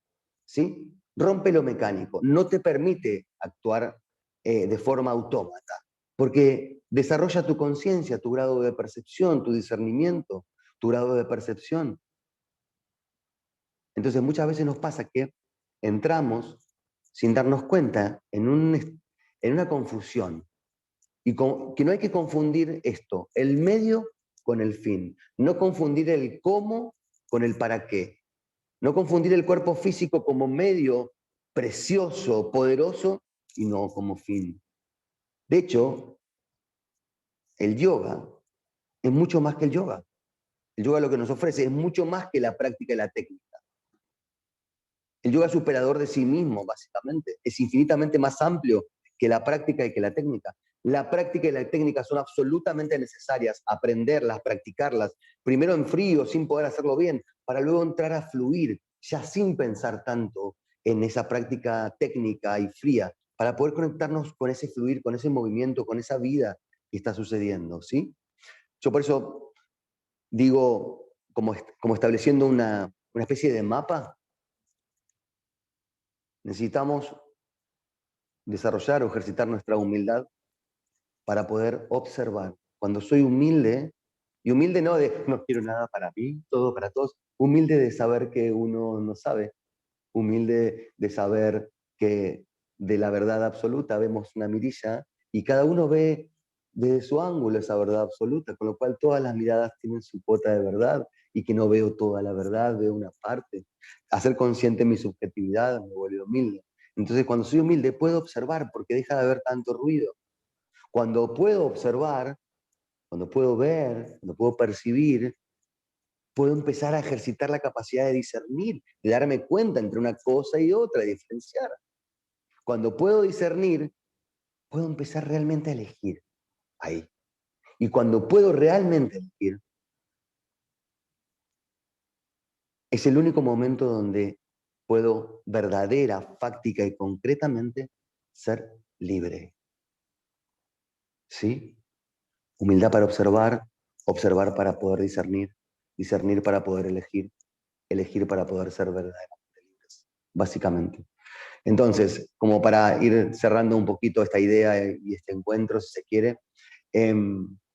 ¿Sí? Rompe lo mecánico, no te permite actuar de forma autómata, porque desarrolla tu conciencia, tu grado de percepción, tu discernimiento, tu grado de percepción. Entonces muchas veces nos pasa que entramos sin darnos cuenta en una confusión. Y que no hay que confundir esto, el medio con el fin. No confundir el cómo con el para qué. No confundir el cuerpo físico como medio precioso, poderoso, y no como fin. De hecho, el yoga es mucho más que el yoga. El yoga lo que nos ofrece es mucho más que la práctica y la técnica. El yoga es superador de sí mismo, básicamente. Es infinitamente más amplio que la práctica y que la técnica. La práctica y la técnica son absolutamente necesarias, aprenderlas, practicarlas, primero en frío, sin poder hacerlo bien, para luego entrar a fluir, ya sin pensar tanto en esa práctica técnica y fría, para poder conectarnos con ese fluir, con ese movimiento, con esa vida que está sucediendo, ¿sí? Yo por eso digo, como estableciendo una especie de mapa, necesitamos desarrollar o ejercitar nuestra humildad para poder observar. Cuando soy humilde, y humilde no de no quiero nada para mí, todo para todos, humilde de saber que uno no sabe, humilde de saber que de la verdad absoluta vemos una mirilla y cada uno ve desde su ángulo esa verdad absoluta, con lo cual todas las miradas tienen su cuota de verdad y que no veo toda la verdad, veo una parte. Hacer consciente mi subjetividad me vuelve humilde. Entonces cuando soy humilde puedo observar porque deja de haber tanto ruido. Cuando puedo observar, cuando puedo ver, cuando puedo percibir, puedo empezar a ejercitar la capacidad de discernir, de darme cuenta entre una cosa y otra, de diferenciar. Cuando puedo discernir, puedo empezar realmente a elegir ahí. Y cuando puedo realmente elegir, es el único momento donde puedo verdadera, fáctica y concretamente ser libre. ¿Sí? Humildad para observar, observar para poder discernir, discernir para poder elegir, elegir para poder ser verdaderamente libres, básicamente. Entonces, como para ir cerrando un poquito esta idea y este encuentro, si se quiere,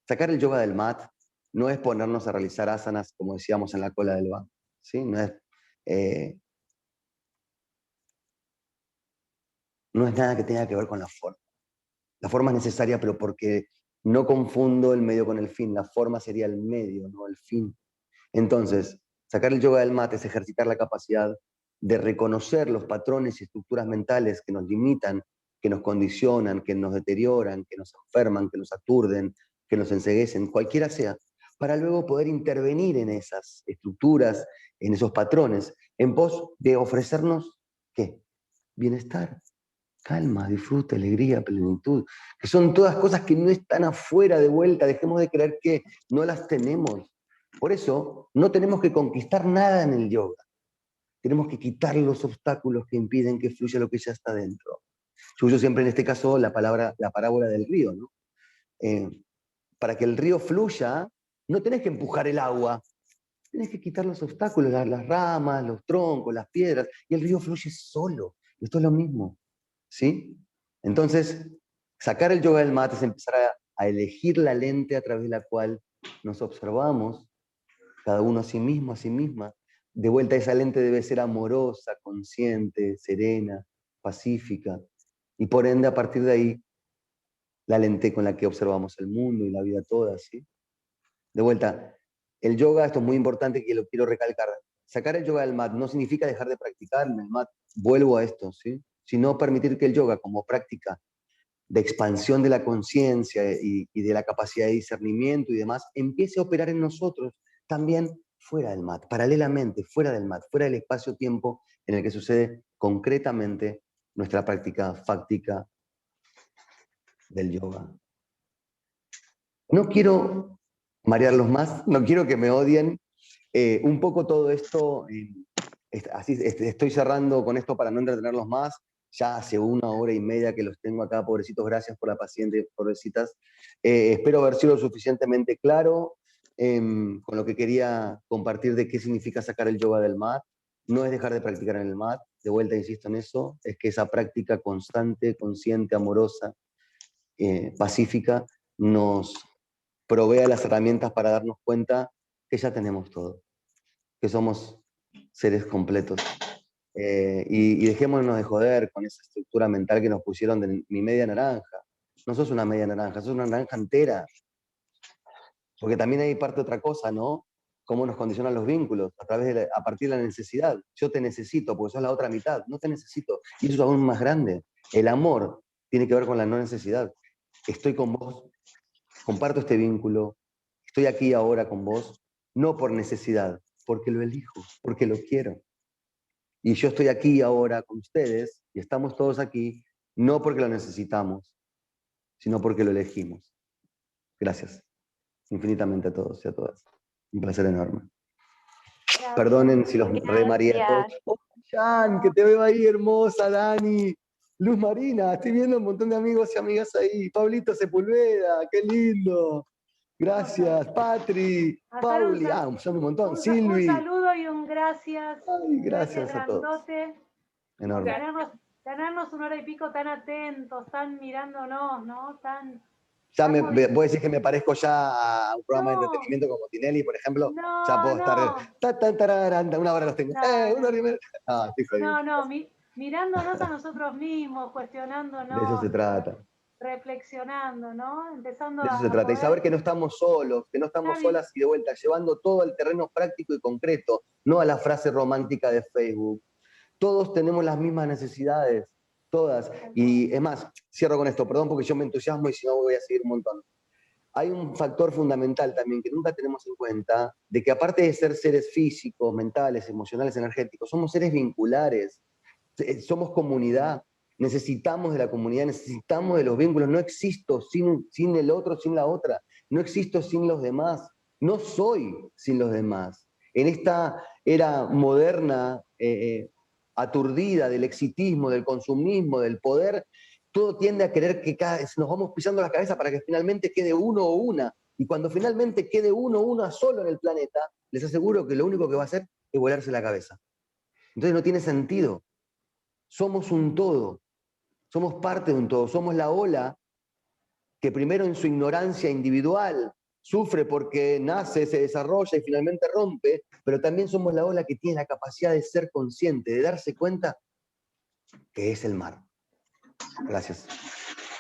sacar el yoga del mat no es ponernos a realizar asanas, como decíamos, en la cola del banco, ¿sí? No es nada que tenga que ver con la forma. La forma es necesaria, pero porque no confundo el medio con el fin. La forma sería el medio, no el fin. Entonces, sacar el yoga del mat es ejercitar la capacidad de reconocer los patrones y estructuras mentales que nos limitan, que nos condicionan, que nos deterioran, que nos enferman, que nos aturden, que nos enceguecen, cualquiera sea, para luego poder intervenir en esas estructuras, en esos patrones, en pos de ofrecernos, ¿qué? Bienestar, calma, disfrute, alegría, plenitud, que son todas cosas que no están afuera de vuelta, dejemos de creer que no las tenemos. Por eso, no tenemos que conquistar nada en el yoga. Tenemos que quitar los obstáculos que impiden que fluya lo que ya está dentro. Yo uso siempre en este caso la parábola del río, ¿no? Para que el río fluya, no tenés que empujar el agua, tenés que quitar los obstáculos, las ramas, los troncos, las piedras, y el río fluye solo. Esto es lo mismo, ¿sí? Entonces, sacar el yoga del mat es empezar a elegir la lente a través de la cual nos observamos, cada uno a sí mismo, a sí misma. De vuelta, esa lente debe ser amorosa, consciente, serena, pacífica. Y por ende, a partir de ahí, la lente con la que observamos el mundo y la vida toda, ¿sí? De vuelta, el yoga, esto es muy importante que lo quiero recalcar. Sacar el yoga del mat no significa dejar de practicar en el mat. Vuelvo a esto, ¿sí? Sino permitir que el yoga como práctica de expansión de la conciencia y de la capacidad de discernimiento y demás, empiece a operar en nosotros también fuera del mat, paralelamente, fuera del mat, fuera del espacio-tiempo en el que sucede concretamente nuestra práctica fáctica del yoga. No quiero marearlos más, no quiero que me odien. Un poco todo esto, así estoy cerrando con esto para no entretenerlos más. Ya hace 1 hora y media que los tengo acá, pobrecitos, gracias por la paciencia, pobrecitas. Espero haber sido suficientemente claro con lo que quería compartir de qué significa sacar el yoga del mat. No es dejar de practicar en el mat, de vuelta insisto en eso, es que esa práctica constante, consciente, amorosa, pacífica, nos provea las herramientas para darnos cuenta que ya tenemos todo, que somos seres completos. Y dejémonos de joder con esa estructura mental que nos pusieron de mi media naranja. No sos una media naranja, sos una naranja entera. Porque también hay parte de otra cosa, ¿no? Cómo nos condicionan los vínculos, a partir de la necesidad. Yo te necesito, porque sos la otra mitad. No te necesito. Y eso es aún más grande. El amor tiene que ver con la no necesidad. Estoy con vos, comparto este vínculo, estoy aquí ahora con vos, no por necesidad, porque lo elijo, porque lo quiero. Y yo estoy aquí ahora con ustedes, y estamos todos aquí, no porque lo necesitamos, sino porque lo elegimos. Gracias infinitamente a todos y a todas. Un placer enorme. Gracias. Perdonen si los remareé a todos. Oh, Jan, que te veo ahí, hermosa, Dani. Luz Marina, estoy viendo un montón de amigos y amigas ahí. Pablito Sepulveda, qué lindo. Gracias, Patri, Pauli, son un montón. Silvi. Un saludo y un gracias. Ay, gracias a todos. Grandote. Enorme. Tenernos 1 hora y pico tan atentos, tan mirándonos, ¿no? Ya voy a decir que me parezco ya a un programa de entretenimiento como Tinelli, por ejemplo. No, ya puedo estar. 1 hora los tengo. No, 1 hora y media. Mirándonos a nosotros mismos, cuestionándonos. De eso se trata. Reflexionando, ¿no? Empezando de eso se trata. Y saber que no estamos solos, que no estamos solas y de vuelta, llevando todo al terreno práctico y concreto, no a la frase romántica de Facebook. Todos tenemos las mismas necesidades. Todas. Y es más, cierro con esto, perdón porque yo me entusiasmo y si no voy a seguir un montón. Hay un factor fundamental también que nunca tenemos en cuenta, de que aparte de ser seres físicos, mentales, emocionales, energéticos, somos seres vinculares, somos comunidad, necesitamos de la comunidad, necesitamos de los vínculos, no existo sin el otro, sin la otra, no existo sin los demás, no soy sin los demás. En esta era moderna, aturdida del exitismo, del consumismo, del poder, todo tiende a querer que nos vamos pisando la cabeza para que finalmente quede uno o una. Y cuando finalmente quede uno o una solo en el planeta, les aseguro que lo único que va a hacer es volarse la cabeza. Entonces no tiene sentido. Somos un todo. Somos parte de un todo. Somos la ola que primero en su ignorancia individual sufre porque nace, se desarrolla y finalmente rompe, pero también somos la ola que tiene la capacidad de ser consciente, de darse cuenta que es el mar. Gracias.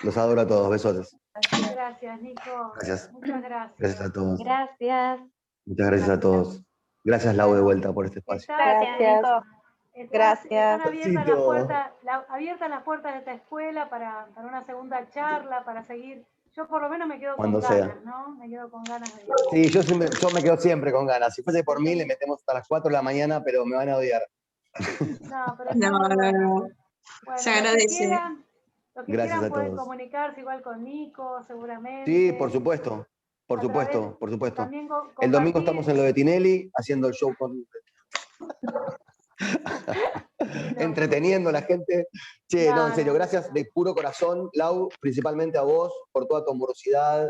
Los adoro a todos. Besotes. Gracias, Nico. Gracias. Muchas gracias. Gracias a todos. Gracias. Muchas gracias a todos. Gracias, Lau, de vuelta por este espacio. Gracias, Nico. Gracias. Están abiertas las puertas de esta escuela para una segunda charla, para seguir. Yo por lo menos me quedo Cuando con sea. ganas, ¿no? Me quedo con ganas de... Sí, yo me quedo siempre con ganas. Si fuese por mí, le metemos hasta las 4 de la mañana, pero me van a odiar. No, pero No. bueno, Se agradece. Los que Gracias quieran a pueden todos. comunicarse igual con Nico, seguramente. Sí, por supuesto. Por supuesto. También El domingo estamos en lo de Tinelli, haciendo el show con... entreteniendo a la gente. Che, no, en serio, gracias de puro corazón, Lau, principalmente a vos, por toda tu amorosidad.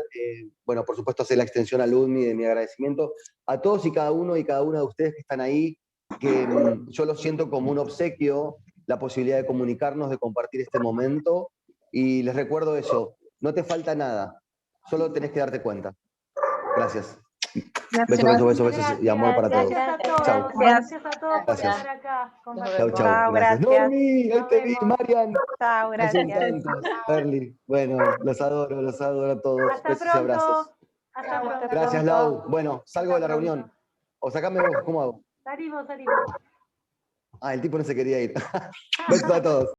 Bueno, por supuesto, hacer la extensión a Ludmi de mi agradecimiento. A todos y cada uno y cada una de ustedes que están ahí, que yo lo siento como un obsequio, la posibilidad de comunicarnos, de compartir este momento. Y les recuerdo eso, no te falta nada, solo tenés que darte cuenta. Gracias. Besos y amor para todos. Gracias a todos. Chau. Gracias a todos por Gracias. estar acá. Chau, chau. Gracias. Normi, ahí te vi, Marian. Chao, Gracias. Erly. Bueno, los adoro a todos. Hasta Besos y abrazos. pronto. Hasta pronto. Gracias, Lau. Bueno, salgo de la reunión. O sacame vos, ¿cómo hago? Salimos. Ah, el tipo no se quería ir. Besos a todos.